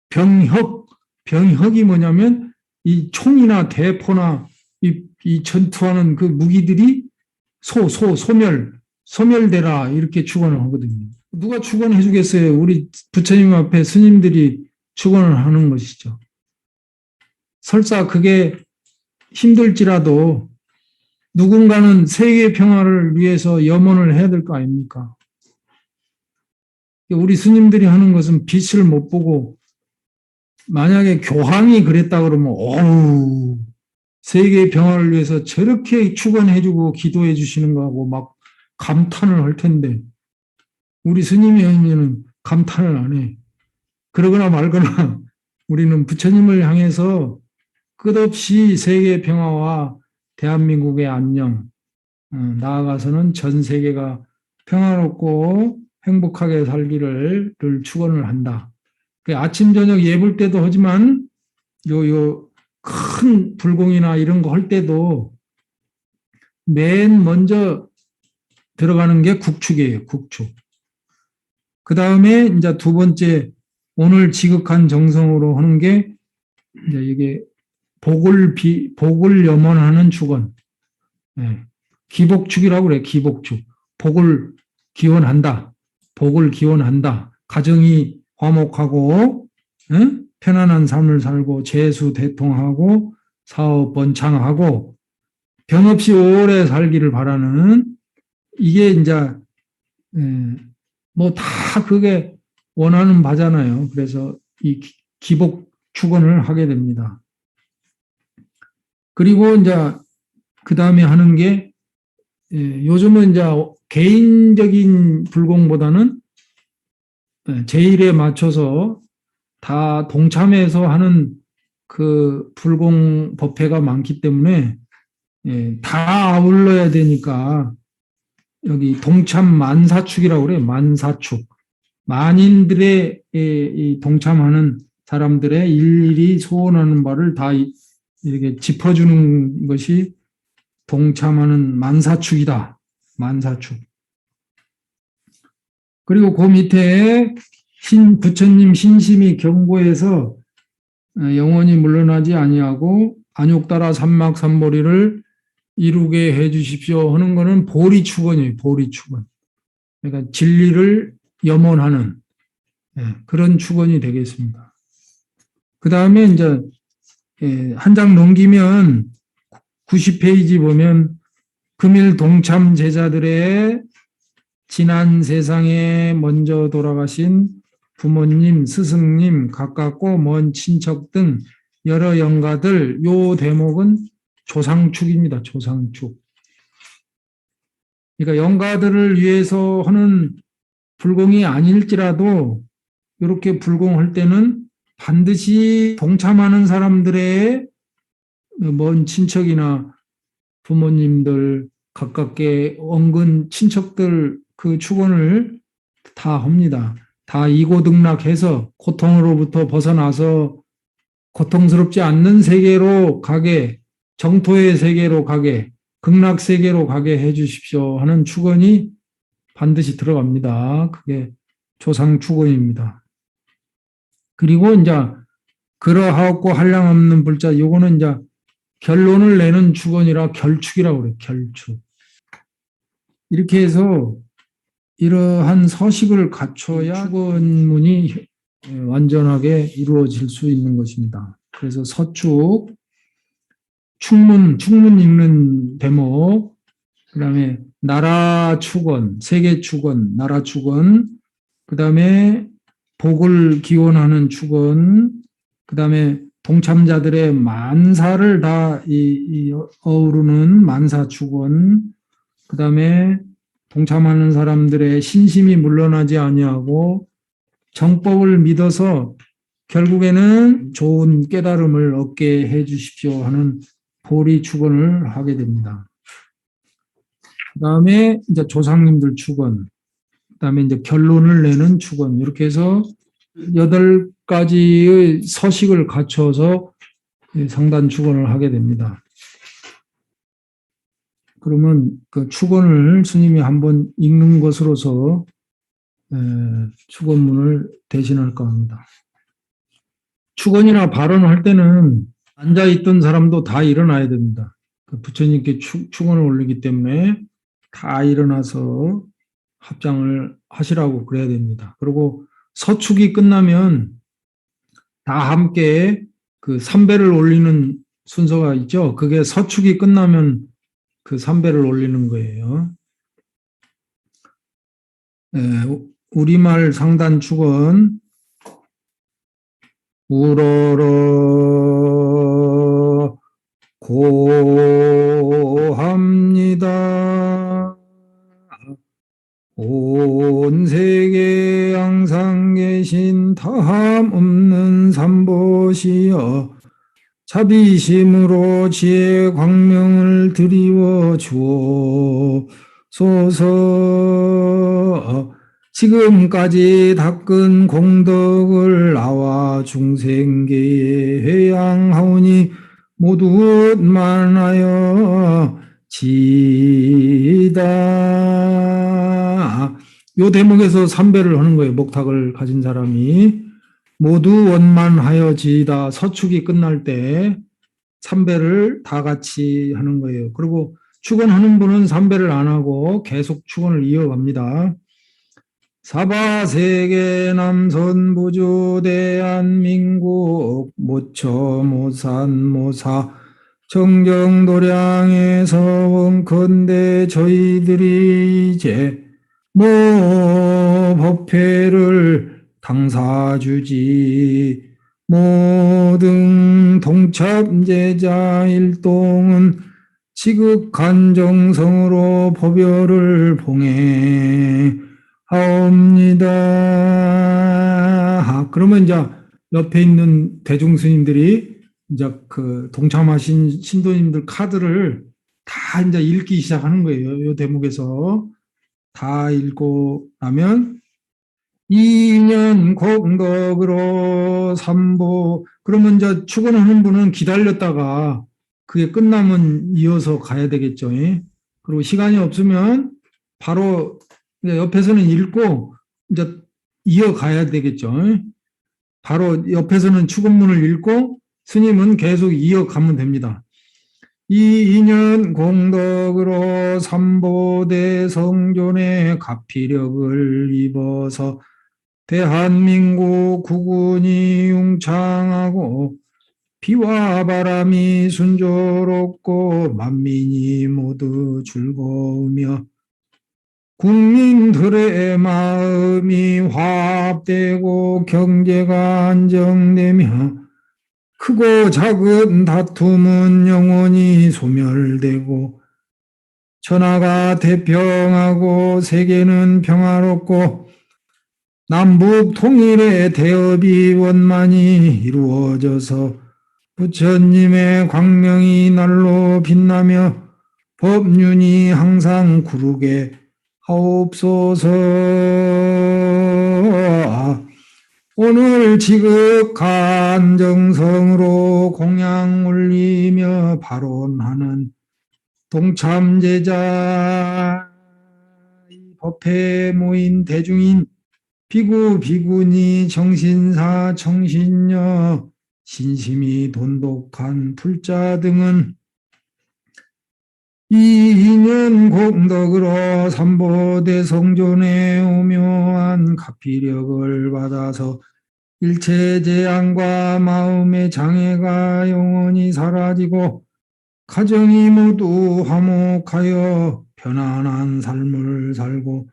병혁이 뭐냐면 이 총이나 대포나 이 전투하는 그 무기들이 소멸되라 이렇게 축원을 하거든요. 누가 축원해 주겠어요? 우리 부처님 앞에 스님들이 축원을 하는 것이죠. 설사 그게 힘들지라도 누군가는 세계 평화를 위해서 염원을 해야 될 거 아닙니까? 우리 스님들이 하는 것은 빛을 못 보고 만약에 교황이 그랬다 그러면 어우 세계 평화를 위해서 저렇게 축원해주고 기도해 주시는 거하고 막 감탄을 할 텐데 우리 스님이 하면은 감탄을 안 해. 그러거나 말거나 우리는 부처님을 향해서 끝없이 세계 평화와 대한민국의 안녕, 나아가서는 전 세계가 평화롭고 행복하게 살기를 축원을 한다. 아침 저녁 예불 때도 하지만 큰 불공이나 이런 거 할 때도 맨 먼저 들어가는 게 국축이에요. 국축. 그 다음에 이제 두 번째 오늘 지극한 정성으로 하는 게 이제 이게 복을 염원하는 축원. 네. 기복축이라고 그래. 기복축. 복을 기원한다. 복을 기원한다. 가정이 화목하고 편안한 삶을 살고 재수 대통하고 사업 번창하고 병 없이 오래 살기를 바라는 이게 이제 뭐 다 그게 원하는 바잖아요. 그래서 이 기복 축원을 하게 됩니다. 그리고 이제 그 다음에 하는 게 요즘은 이제 개인적인 불공보다는 제일에 맞춰서 다 동참해서 하는 그 불공 법회가 많기 때문에 다 아울러야 되니까 여기 동참 만사축이라고 그래요. 만사축. 만인들의 이 동참하는 사람들의 일일이 소원하는 바를 다 이렇게 짚어주는 것이 동참하는 만사축이다. 만사축. 그리고 그 밑에 부처님 신심이 경고해서 영원히 물러나지 아니하고 안욕따라 삼막삼보리를 이루게 해 주십시오 하는 거는 보리축원이에요. 보리축원. 그러니까 진리를 염원하는 그런 축원이 되겠습니다. 그 다음에 이제 한 장 넘기면 90페이지 보면 금일 동참 제자들의 지난 세상에 먼저 돌아가신 부모님, 스승님, 가깝고 먼 친척 등 여러 영가들, 요 대목은 조상축입니다. 조상축. 그러니까 영가들을 위해서 하는 불공이 아닐지라도 이렇게 불공할 때는 반드시 동참하는 사람들의 먼 친척이나 부모님들, 가깝게 원근 친척들 그 축원을 다 합니다. 다 이고등락해서 고통으로부터 벗어나서 고통스럽지 않는 세계로 가게, 정토의 세계로 가게, 극락세계로 가게 해 주십시오 하는 축원이 반드시 들어갑니다. 그게 조상 축원입니다. 그리고 이제 그러하옵고 한량없는 불자, 요거는 이제 결론을 내는 축원이라 결축이라고 그래요. 결축. 이렇게 해서 이러한 서식을 갖춰야 축원문이 완전하게 이루어질 수 있는 것입니다. 그래서 서축, 축문 읽는 대목, 그 다음에 나라 축원, 세계 축원, 나라 축원, 그 다음에 복을 기원하는 축원, 그 다음에 동참자들의 만사를 다 어우르는 만사 축원, 그 다음에 동참하는 사람들의 신심이 물러나지 아니하고 정법을 믿어서 결국에는 좋은 깨달음을 얻게 해 주십시오 하는 보리 축원을 하게 됩니다. 그 다음에 이제 조상님들 축원, 그 다음에 이제 결론을 내는 축원, 이렇게 해서 8가지의 서식을 갖춰서 상단 축원을 하게 됩니다. 그러면 그 축원을 스님이 한번 읽는 것으로서 축원문을 대신할까 합니다. 축원이나 발언할 때는 앉아있던 사람도 다 일어나야 됩니다. 부처님께 축원을 올리기 때문에 다 일어나서 합장을 하시라고 그래야 됩니다. 그리고 서축이 끝나면 다 함께 그 삼배를 올리는 순서가 있죠. 그게 서축이 끝나면 그 삼배를 올리는 거예요. 우리말 상단 축원 우러러 고합니다. 온 세계에 항상 계신 다함 없는 삼보시여 자비심으로 지혜 광명을 드리워 주옵소서. 지금까지 닦은 공덕을 나와 중생계에 회양하오니 모두 만하여 지다. 요 대목에서 삼배를 하는 거예요. 목탁을 가진 사람이 모두 원만하여 지다. 서축이 끝날 때 삼배를 다 같이 하는 거예요. 그리고 축원하는 분은 삼배를 안 하고 계속 축원을 이어갑니다. 사바세계 남선부주 대한민국 모처 모산 모사 정정도량에서 원컨대 저희들이 이제 뭐 법회를 당사주지 모든 동참제자 일동은 지극간정성으로 법요를 봉행하옵니다. 그러면 이제 옆에 있는 대중스님들이 이제 그 동참하신 신도님들 카드를 다 이제 읽기 시작하는 거예요. 이 대목에서 다 읽고 나면 이년 공덕으로 삼보. 그러면 이제 축원하는 분은 기다렸다가 그게 끝나면 이어서 가야 되겠죠. 그리고 시간이 없으면 바로 옆에서는 읽고 이제 이어가야 되겠죠. 바로 옆에서는 축원문을 읽고 스님은 계속 이어가면 됩니다. 이 인연 공덕으로 삼보대 성존의 가피력을 입어서 대한민국 국군이 융창하고 비와 바람이 순조롭고 만민이 모두 즐거우며 국민들의 마음이 화합되고 경제가 안정되며 크고 작은 다툼은 영원히 소멸되고 천하가 태평하고 세계는 평화롭고 남북 통일의 대업이 원만히 이루어져서 부처님의 광명이 날로 빛나며 법륜이 항상 구르게 하옵소서. 오늘 지극한 정성으로 공양 올리며 발언하는 동참제자 법회에 모인 대중인 비구 비구니 정신사 정신녀 신심이 돈독한 풀자 등은 이 인연 공덕으로 삼보대 성존의 오묘한 가피력을 받아서 일체 재앙과 마음의 장애가 영원히 사라지고 가정이 모두 화목하여 편안한 삶을 살고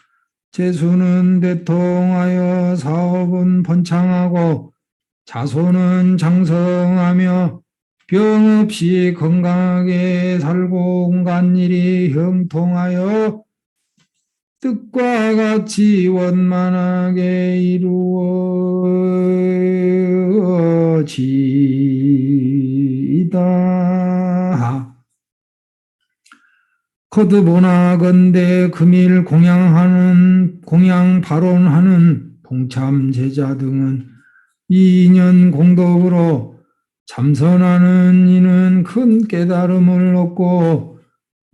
재수는 대통하여 사업은 번창하고 자손은 장성하며 병 없이 건강하게 살고 온갖 일이 형통하여 뜻과 같이 원만하게 이루어지이다. 거듭보나건대 금일 공양 발언하는 동참 제자 등은 이년 공덕으로 참선하는 이는 큰 깨달음을 얻고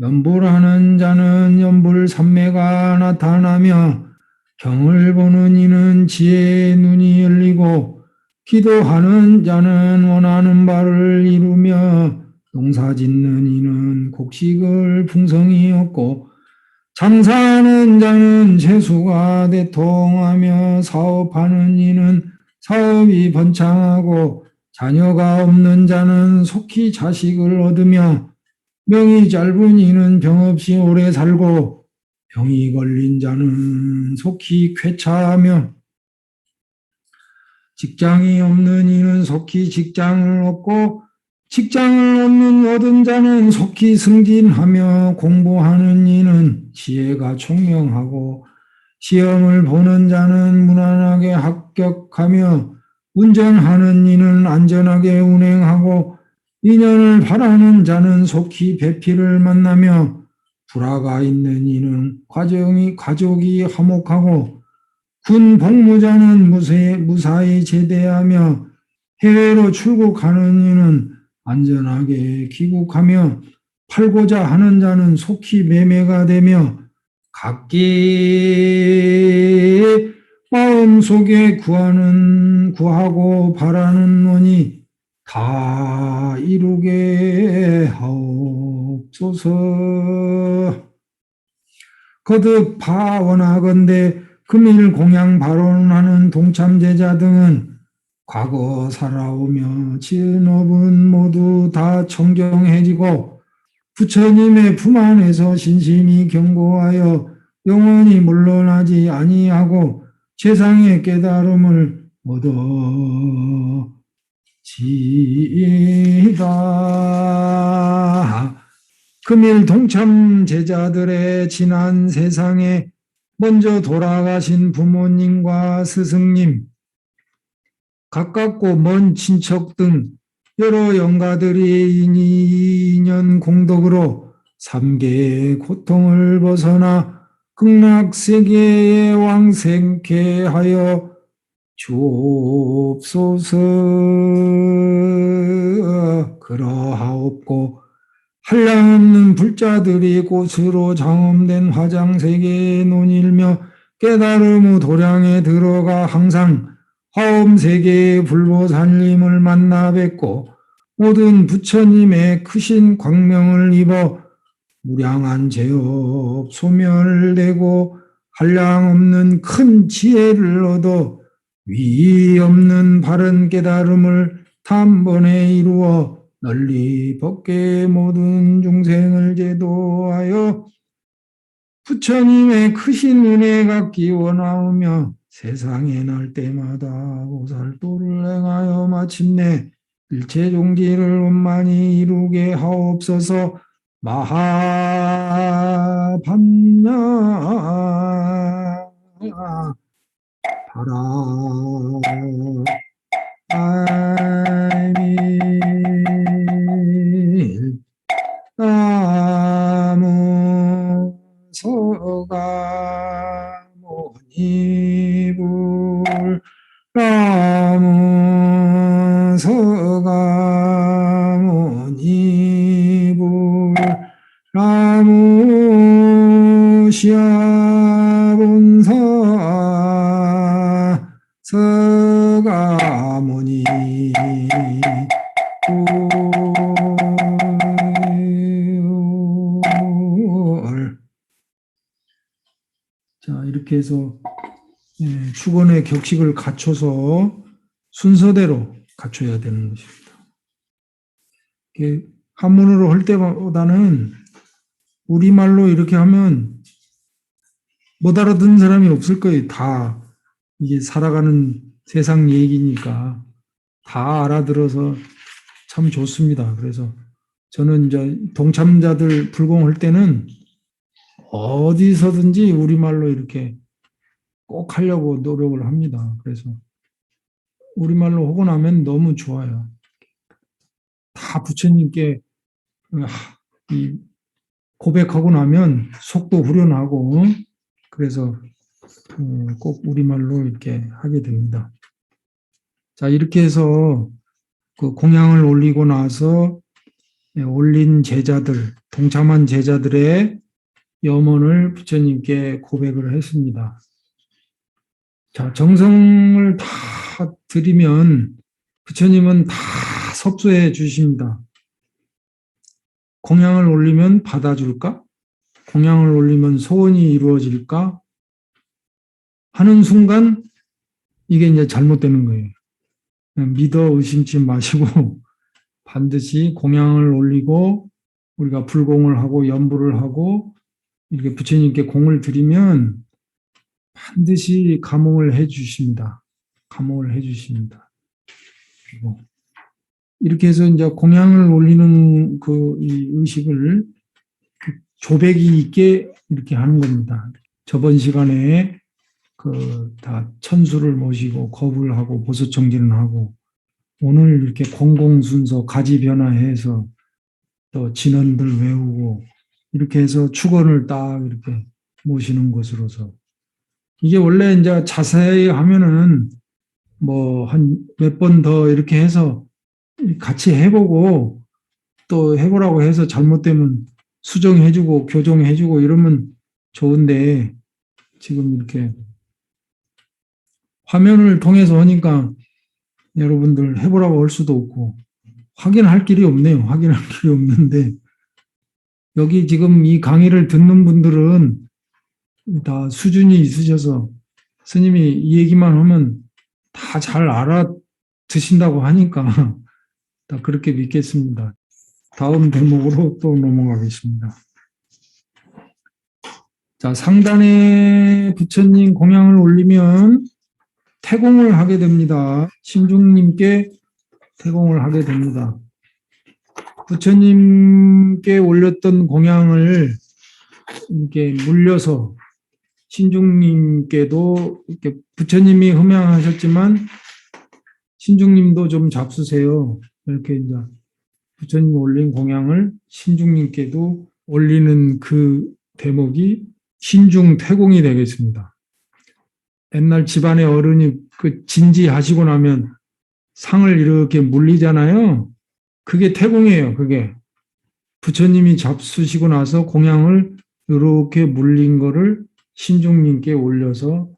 연불하는 자는 연불삼매가 나타나며 경을 보는 이는 지혜의 눈이 열리고 기도하는 자는 원하는 바를 이루며 농사 짓는 이는 곡식을 풍성히 얻고 장사하는 자는 재수가 대통하며 사업하는 이는 사업이 번창하고 자녀가 없는 자는 속히 자식을 얻으며 명이 짧은 이는 병 없이 오래 살고 병이 걸린 자는 속히 쾌차하며 직장이 없는 이는 속히 직장을 얻고 직장을 얻은 자는 속히 승진하며 공부하는 이는 지혜가 총명하고 시험을 보는 자는 무난하게 합격하며 운전하는 이는 안전하게 운행하고 인연을 바라는 자는 속히 배필을 만나며 불화가 있는 이는 가족이 화목하고 군 복무자는 무사히 제대하며 해외로 출국하는 이는 안전하게 귀국하며 팔고자 하는 자는 속히 매매가 되며 각기 마음속에 구하고 바라는 원이 다 이루게 하옵소서. 거듭 파원하건대 금일 공양 발언하는 동참제자 등은 과거 살아오며 지은 업은 모두 다 청정해지고 부처님의 품 안에서 신심히 경고하여 영원히 물러나지 아니하고 최상의 깨달음을 얻어지이다. 금일 동참 제자들의 지난 세상에 먼저 돌아가신 부모님과 스승님, 가깝고 먼 친척 등 여러 영가들이 인연 공덕으로 삼계의 고통을 벗어나 극락세계에 왕생케 하여 주옵소서. 그러하옵고 한량없는 불자들이 꽃으로 장엄된 화장세계에 논일며 깨달음의 도량에 들어가 항상 화엄세계의 불보살님을 만나 뵙고 모든 부처님의 크신 광명을 입어 무량한 제업 소멸되고 한량없는 큰 지혜를 얻어 위 없는 바른 깨달음을 단번에 이루어 널리 법계의 모든 중생을 제도하여 부처님의 크신 은혜가 끼워나오며 세상에 날 때마다 보살도를 행하여 마침내 일체 종지를 원만히 이루게 하옵소서. 마하반야 바라 아밀 나무 서가모니불 나무 서가모니불 나무 시아본사 서가모니 자, 이렇게 해서 축원의 격식을 갖춰서 순서대로 갖춰야 되는 것입니다. 한문으로 할 때보다는 우리말로 이렇게 하면 못 알아듣는 사람이 없을 거예요. 다 이게 살아가는 세상 얘기니까 다 알아들어서 참 좋습니다. 그래서 저는 이제 동참자들 불공할 때는 어디서든지 우리말로 이렇게 꼭 하려고 노력을 합니다. 그래서 우리말로 하고 나면 너무 좋아요. 다 부처님께 고백하고 나면 속도 후련하고 그래서 꼭 우리말로 이렇게 하게 됩니다. 자, 이렇게 해서 그 공양을 올리고 나서 올린 제자들, 동참한 제자들의 염원을 부처님께 고백을 했습니다. 자, 정성을 다 드리면 부처님은 다 섭수해 주십니다. 공양을 올리면 받아줄까? 공양을 올리면 소원이 이루어질까? 하는 순간 이게 이제 잘못되는 거예요. 믿어 의심치 마시고 반드시 공양을 올리고 우리가 불공을 하고 연부를 하고 이렇게 부처님께 공을 드리면 반드시 감응을 해 주십니다. 감응을 해 주십니다. 그리고 이렇게 해서 이제 공양을 올리는 이 의식을 조백이 있게 이렇게 하는 겁니다. 저번 시간에 다 천수를 모시고 거부를 하고 보수청진을 하고 오늘 이렇게 공공순서 가지 변화해서 또 진언들 외우고 이렇게 해서 축원을 딱 이렇게 모시는 것으로서 이게 원래 이제 자세히 하면은 뭐 한 몇 번 더 이렇게 해서 같이 해보고 또 해보라고 해서 잘못되면 수정해주고 교정해주고 이러면 좋은데 지금 이렇게 화면을 통해서 하니까 여러분들 해보라고 할 수도 없고 확인할 길이 없네요. 확인할 길이 없는데 여기 지금 이 강의를 듣는 분들은 다 수준이 있으셔서 스님이 이 얘기만 하면 다 잘 알아드신다고 하니까 다 그렇게 믿겠습니다. 다음 대목으로 또 넘어가겠습니다. 자, 상단에 부처님 공양을 올리면 태공을 하게 됩니다. 신중님께 태공을 하게 됩니다. 부처님께 올렸던 공양을 이렇게 물려서 신중님께도 이렇게 부처님이 흠양하셨지만 신중님도 좀 잡수세요. 이렇게 이제 부처님 올린 공양을 신중님께도 올리는 그 대목이 신중태공이 되겠습니다. 옛날 집안의 어른이 그 진지하시고 나면 상을 이렇게 물리잖아요. 그게 태공이에요. 그게 부처님이 잡수시고 나서 공양을 이렇게 물린 거를 신중님께 올려서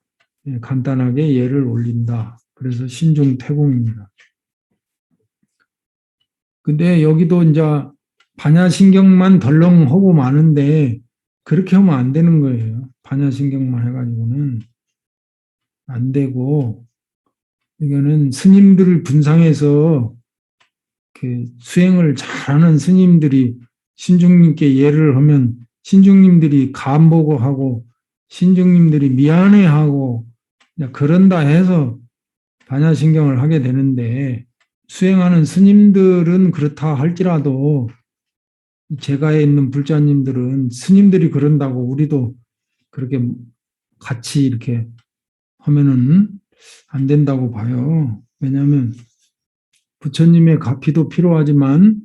간단하게 예를 올린다. 그래서 신중태공입니다. 근데 여기도 이제 반야신경만 덜렁하고 마는데 그렇게 하면 안 되는 거예요. 반야신경만 해가지고는 안 되고 이거는 스님들을 분상해서 그 수행을 잘하는 스님들이 신중님께 예를 하면 신중님들이 감보고하고 신중님들이 미안해하고 그런다 해서 반야신경을 하게 되는데 수행하는 스님들은 그렇다 할지라도 제가에 있는 불자님들은 스님들이 그런다고 우리도 그렇게 같이 이렇게 하면은 안 된다고 봐요. 왜냐하면 부처님의 가피도 필요하지만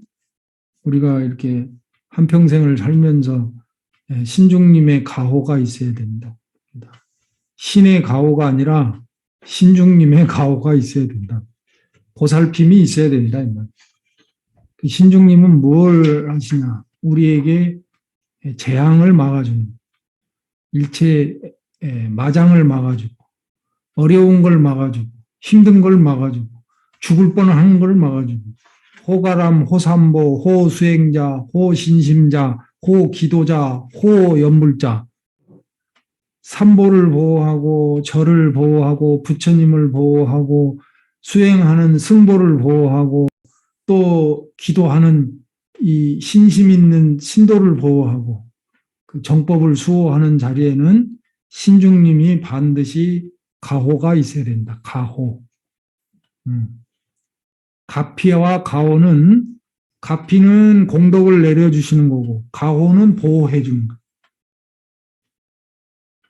우리가 이렇게 한평생을 살면서 신중님의 가호가 있어야 된다. 신의 가호가 아니라 신중님의 가호가 있어야 된다. 보살핌이 있어야 된다. 그 신중님은 뭘 하시냐? 우리에게 재앙을 막아주는, 일체 마장을 막아주고, 어려운 걸 막아주고, 힘든 걸 막아주고, 죽을 뻔한 걸 막아주고, 호가람, 호삼보, 호수행자, 호신심자, 호기도자, 호연불자, 삼보를 보호하고, 절을 보호하고, 부처님을 보호하고, 수행하는 승보를 보호하고, 또 기도하는 이 신심 있는 신도를 보호하고 그 정법을 수호하는 자리에는 신중님이 반드시 가호가 있어야 된다. 가호. 가피와 가호는 가피는 공덕을 내려주시는 거고 가호는 보호해 주는 거.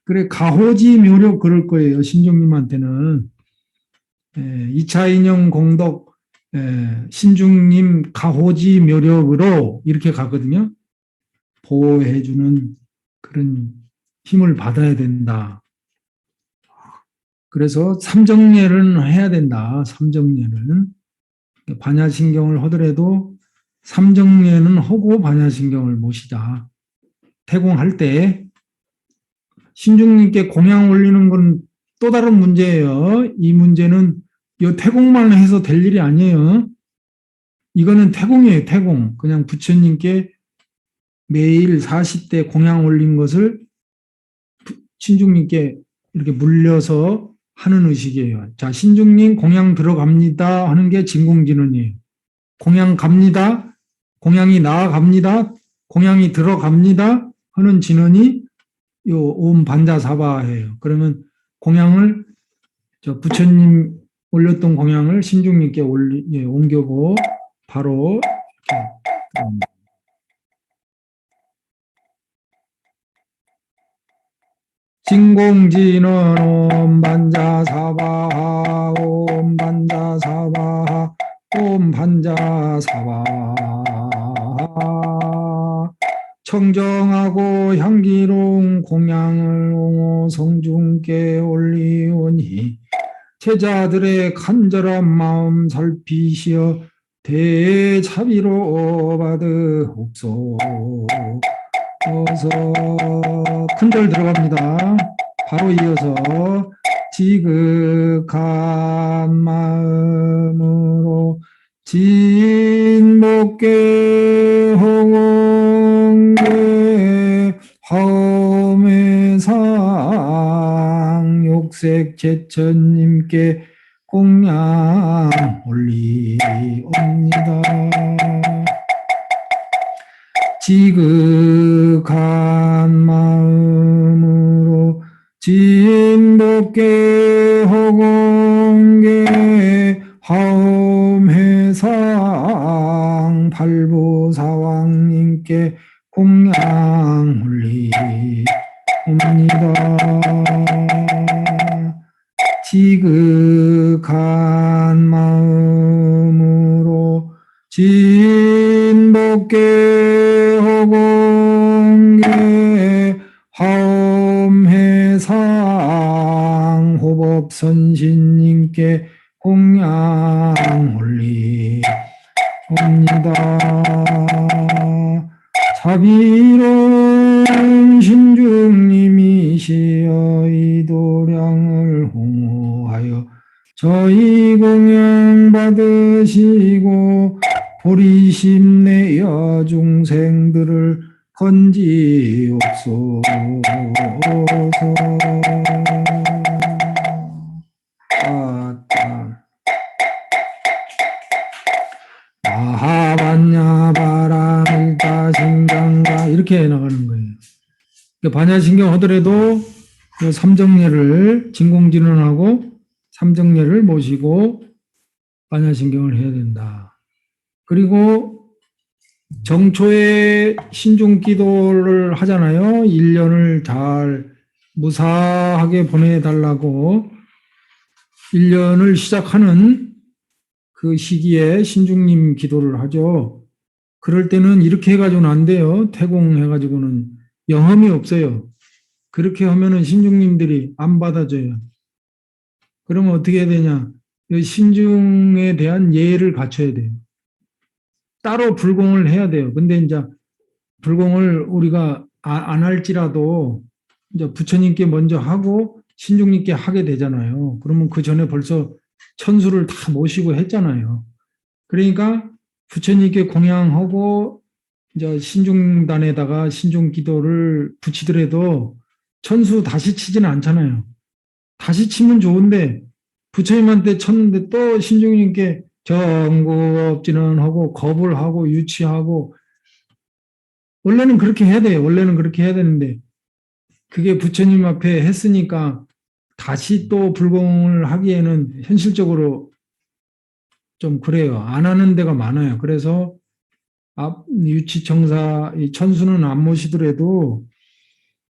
그래 가호지 묘력 그럴 거예요. 신중님한테는 2차 인형 공덕 신중님 가호지 묘력으로 이렇게 가거든요. 보호해주는 그런 힘을 받아야 된다. 그래서 삼정례를 해야 된다. 삼정례는 반야신경을 하더라도 삼정례는 하고 반야신경을 모시자. 태공할 때 신중님께 공양 올리는 건 또 다른 문제예요. 이 문제는 이 태공만 해서 될 일이 아니에요. 이거는 태공이에요. 태공. 그냥 부처님께 매일 40대 공양 올린 것을 신중님께 이렇게 물려서 하는 의식이에요. 자, 신중님 공양 들어갑니다 하는 게 진공진언이에요. 공양 갑니다. 공양이 나아갑니다. 공양이 들어갑니다 하는 진언이 요 옴 반자사바예요. 그러면 공양을 부처님 올렸던 공양을 신중님께 옮겨고 바로 이렇게 진공진언 옴 반자사바하 옴 반자사바하 옴 반자사바하 청정하고 향기로운 공양을 옹호 성중께 올리오니 제자들의 간절한 마음 살피시어 대자비로 받으옵소서. 큰절 들어갑니다. 바로 이어서 지극한 마음으로 진목계 허공계 화엄의상 욕색 제천님께 공양 올리옵니다. 지극한 마음으로 진복계 허공계 화엄회상 발부사왕님께 공양 올리옵니다. 지극한 마음으로 진복계 허공계 화엄회상 호법선신님께 공양 올리옵니다. 자비로운 신중님이시여 이 도량을 홍호하여 저희 공양 받으시고 보리심 내여 중생들을 건지옵소서. 아하반야 바라밀다신경가 이렇게 나가는 거예요. 반야신경 하더라도 삼정례를 진공진언하고 삼정례를 모시고 반야신경을 해야 된다. 그리고 정초에 신중기도를 하잖아요. 1년을 잘 무사하게 보내달라고 1년을 시작하는 그 시기에 신중님 기도를 하죠. 그럴 때는 이렇게 해가지고는 안 돼요. 태공해가지고는 영험이 없어요. 그렇게 하면은 신중님들이 안 받아줘요. 그러면 어떻게 해야 되냐? 신중에 대한 예를 갖춰야 돼요. 따로 불공을 해야 돼요. 근데 이제 불공을 우리가 안 할지라도 이제 부처님께 먼저 하고 신중님께 하게 되잖아요. 그러면 그 전에 벌써 천수를 다 모시고 했잖아요. 그러니까 부처님께 공양하고 이제 신중단에다가 신중 기도를 붙이더라도 천수 다시 치지는 않잖아요. 다시 치면 좋은데 부처님한테 쳤는데 또 신중님께 정구업진은 하고 겁을 하고 유치하고 원래는 그렇게 해야 돼요. 원래는 그렇게 해야 되는데 그게 부처님 앞에 했으니까 다시 또 불공을 하기에는 현실적으로 좀 그래요. 안 하는 데가 많아요. 그래서 유치청사 천수는 안 모시더라도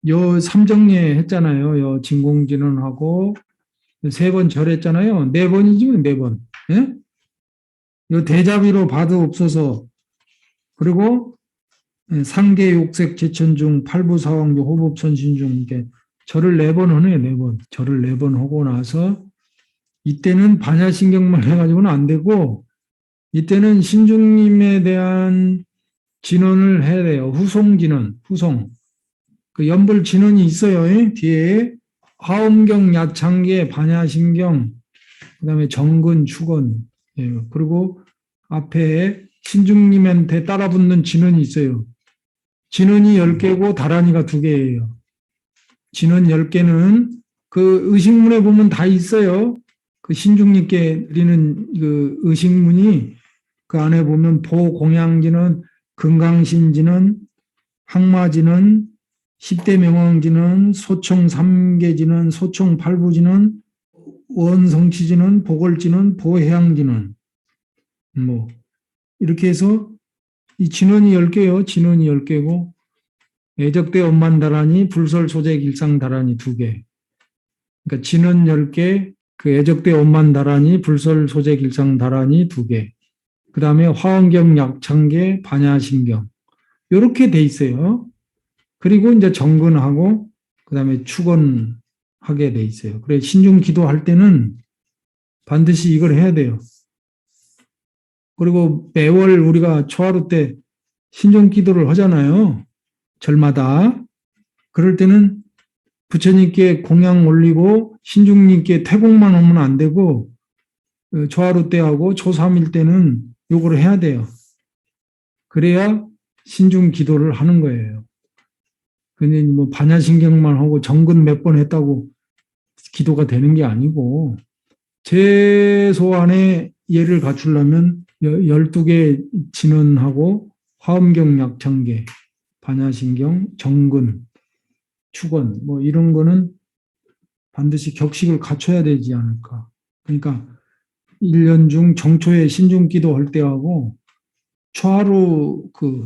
요 삼정례 했잖아요. 요 진공진언하고 3번 절했잖아요. 4번이지 4번. 예? 요 대자비로 받으옵소서. 그리고 상계 욕색 제천중 팔부사왕조 호법선신중 이렇게 절을 4번 하네요. 4번. 절을 4번 하고 나서 이때는 반야신경만 해가지고는 안 되고 이때는 신중님에 대한 진언을 해야 돼요. 후송 진언, 후송. 그 연불 진언이 있어요. 뒤에 화엄경, 야창계, 반야신경, 그다음에 정근, 축원. 예, 그리고 앞에 신중님한테 따라붙는 진원이 있어요. 진원이 10개고 다란이가 2개예요. 진원 10개는 그 의식문에 보면 다 있어요. 그 신중님께 드리는 그 의식문이 그 안에 보면 보공양진은, 금강신진은, 항마진은, 10대 명왕진은, 소총 3개진은, 소총 8부진은, 원성치진은, 보궐진은, 보해양진은, 뭐 이렇게 해서 이 진원이 10개요. 진원이 10개고 애적대 엄만다란이, 불설소재 길상다란이 2개. 그러니까 진원 10개, 그 애적대 엄만다란이, 불설소재 길상다란이 2개. 그 다음에 화엄경, 약창계, 반야신경. 이렇게 돼 있어요. 그리고 이제 정근하고 그 다음에 축원하게 돼 있어요. 그래 신중 기도할 때는 반드시 이걸 해야 돼요. 그리고 매월 우리가 초하루 때 신중 기도를 하잖아요. 절마다. 그럴 때는 부처님께 공양 올리고 신중님께 태공만 오면 안 되고 초하루 때하고 초3일 때는 요거를 해야 돼요. 그래야 신중 기도를 하는 거예요. 근데 뭐 반야신경만 하고 정근 몇 번 했다고 기도가 되는 게 아니고 최소한의 예를 갖추려면 12개 진원하고 화엄경, 약창계, 반야신경, 정근, 축원 뭐 이런 거는 반드시 격식을 갖춰야 되지 않을까. 그러니까 1년 중 정초에 신중기도 할 때하고 초하루 그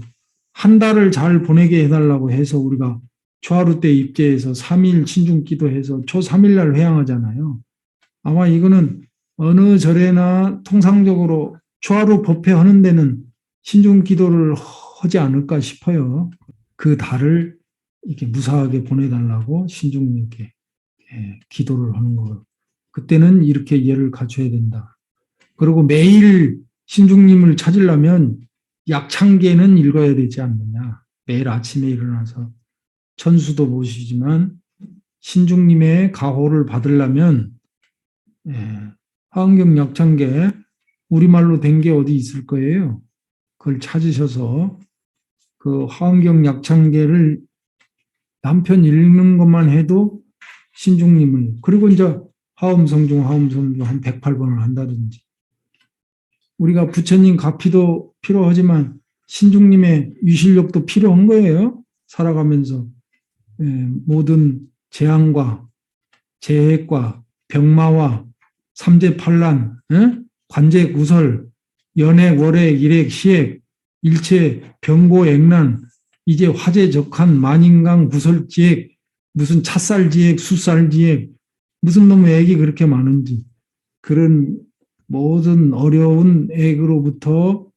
한 달을 잘 보내게 해달라고 해서 우리가 초하루 때 입제해서 3일 신중기도해서 초 3일 날 회양하잖아요. 아마 이거는 어느 절에나 통상적으로 초하루 법회하는 데는 신중기도를 하지 않을까 싶어요. 그 달을 이렇게 무사하게 보내달라고 신중님께 기도를 하는 거예요. 그때는 이렇게 예를 갖춰야 된다. 그리고 매일 신중님을 찾으려면 약창계는 읽어야 되지 않느냐. 매일 아침에 일어나서 천수도 보시지만 신중님의 가호를 받으려면 화엄경 약창계 우리말로 된 게 어디 있을 거예요. 그걸 찾으셔서 그 화엄경 약창계를 한편 읽는 것만 해도 신중님을 그리고 이제 화엄성중 한 108번을 한다든지 우리가 부처님 가피도 필요하지만 신중님의 위실력도 필요한 거예요. 살아가면서 모든 재앙과 재해과 병마와 삼재팔란, 관제구설, 연액, 월액, 일액, 시액, 일체 병고액난, 이제 화재적한 만인강 구설지액, 무슨 찻살지액, 숫살지액, 무슨 놈의 액이 그렇게 많은지 그런 모든 어려운 액으로부터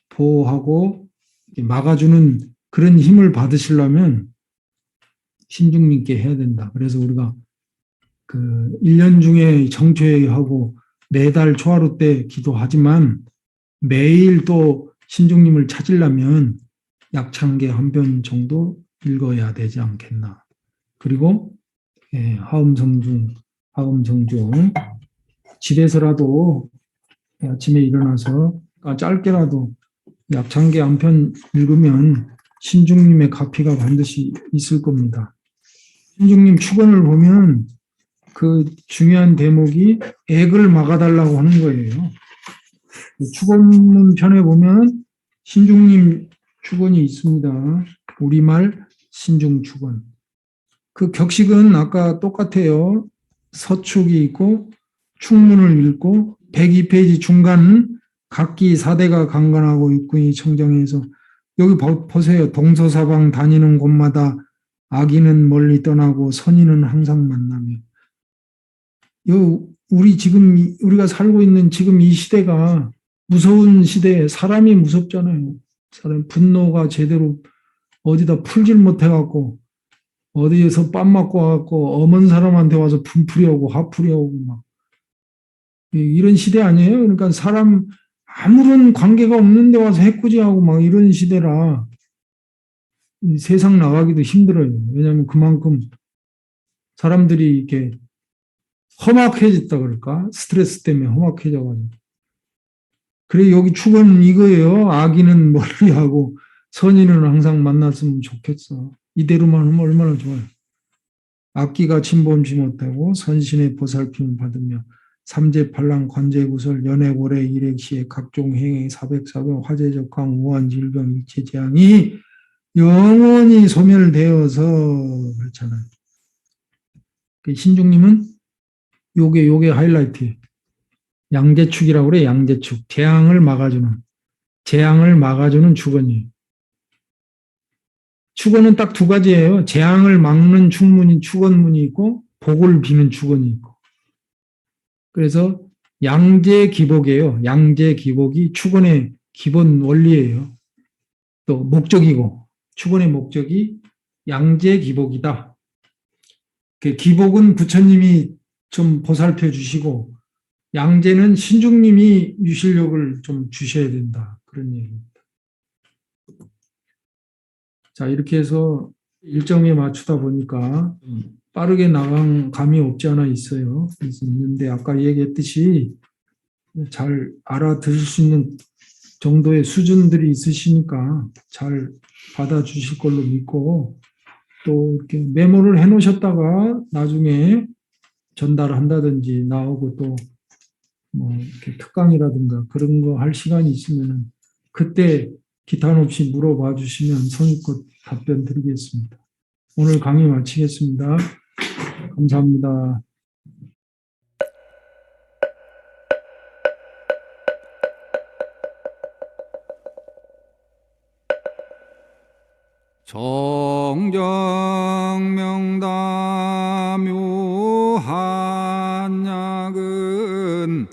보호하고 막아주는 그런 힘을 받으시려면 신중님께 해야 된다. 그래서 우리가 그 1년 중에 정초회하고 매달 초하루 때 기도하지만 매일 또 신중님을 찾으려면 약창계 한 편 정도 읽어야 되지 않겠나. 그리고 화엄성중 집에서라도 아침에 일어나서 짧게라도 약창계 한 편 읽으면 신중님의 가피가 반드시 있을 겁니다. 신중님 축원을 보면 그 중요한 대목이 액을 막아달라고 하는 거예요. 축원문 편에 보면 신중님 축원이 있습니다. 우리말 신중 축원. 그 격식은 아까 똑같아요. 서축이 있고 축문을 읽고 102페이지 중간 각기 4대가 강건하고 육군이 청정해서 여기 보세요. 동서사방 다니는 곳마다 악인은 멀리 떠나고 선인은 항상 만나며. 우리가 살고 있는 지금 이 시대가 무서운 시대에 사람이 무섭잖아요. 사람 분노가 제대로 어디다 풀질 못해갖고 어디에서 빰 맞고 와갖고 엄한 사람한테 와서 분풀이 오고 화풀이 오고 막 이런 시대 아니에요? 그러니까 사람 아무런 관계가 없는 데 와서 해코지하고 막 이런 시대라 세상 나가기도 힘들어요. 왜냐하면 그만큼 사람들이 이렇게 험악해졌다 그럴까? 스트레스 때문에 험악해져가지고. 그래, 여기 축원은 이거예요. 악인은 멀리하고 선인은 항상 만났으면 좋겠어. 이대로만 하면 얼마나 좋아요. 악기가 침범치 못하고 선신의 보살핌을 받으며 삼재팔랑 관제구설 연애고래 일액시에 각종 행위 사백사백 화재적강 우환질병 일체재앙이 영원히 소멸되어서 그렇잖아요. 신중님은 요게 하이라이트예요. 양재축이라고 그래. 양재축. 재앙을 막아주는 축원이에요. 축원은 딱 두 가지예요. 재앙을 막는 축원문이 있고 복을 비는 축원이 있고. 그래서 양재기복이에요. 양재기복이 축원의 기본 원리예요. 또 목적이고 축원의 목적이 양재기복이다. 기복은 부처님이 좀 보살펴 주시고 양재는 신중님이 유실력을 좀 주셔야 된다. 그런 얘기입니다. 자, 이렇게 해서 일정에 맞추다 보니까 빠르게 나간 감이 없지 않아 있어요. 있는데 아까 얘기했듯이 잘 알아들을 수 있는 정도의 수준들이 있으시니까 잘 받아주실 걸로 믿고 또 이렇게 메모를 해놓으셨다가 나중에 전달한다든지 나오고 또 뭐 이렇게 특강이라든가 그런 거 할 시간이 있으면은 그때 기탄 없이 물어봐 주시면 성의껏 답변 드리겠습니다. 오늘 강의 마치겠습니다. 감사합니다. 정정명다묘한 약은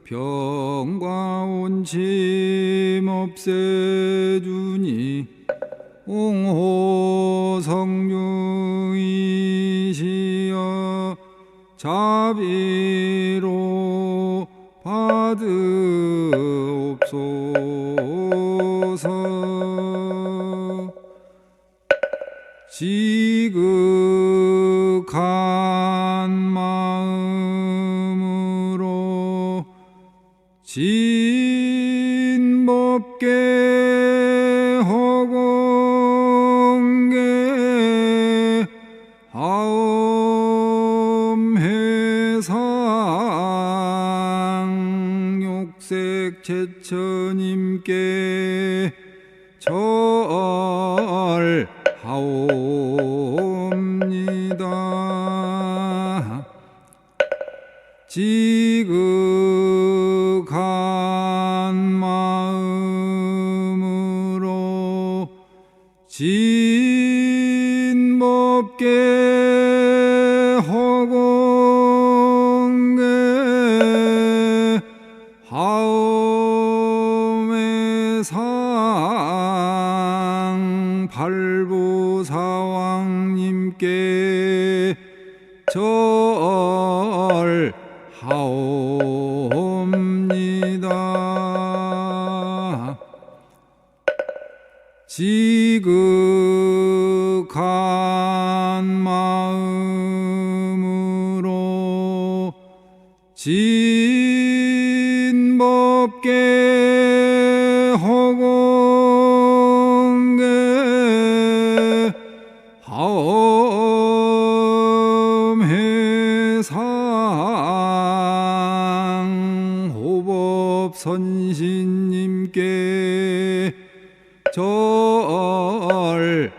병과 온침 없애주니 옹호성중이시여 자비로 받으옵소서. 지극한 마음으로 진법계 허공계 하엄해상 육색 제처님께 절하옵니다. 지극한 마음으로 진법계 허공계 하엄해상 발부사왕님께 절하옵니다. 지극한 마음으로 진법계 허공계 하엄해상 호법선신님께 절하옵니다.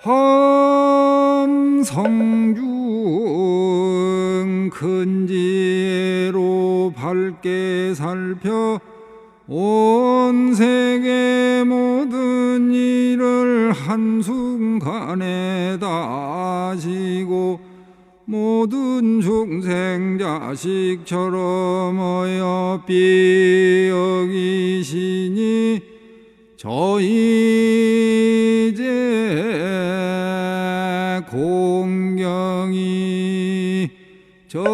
함성중 큰 지혜로 밝게 살펴 온 세계 모든 일을 한순간에 다 아시고 모든 중생 자식처럼 어여삐 여기시니 저희 이제 공경이 절하옵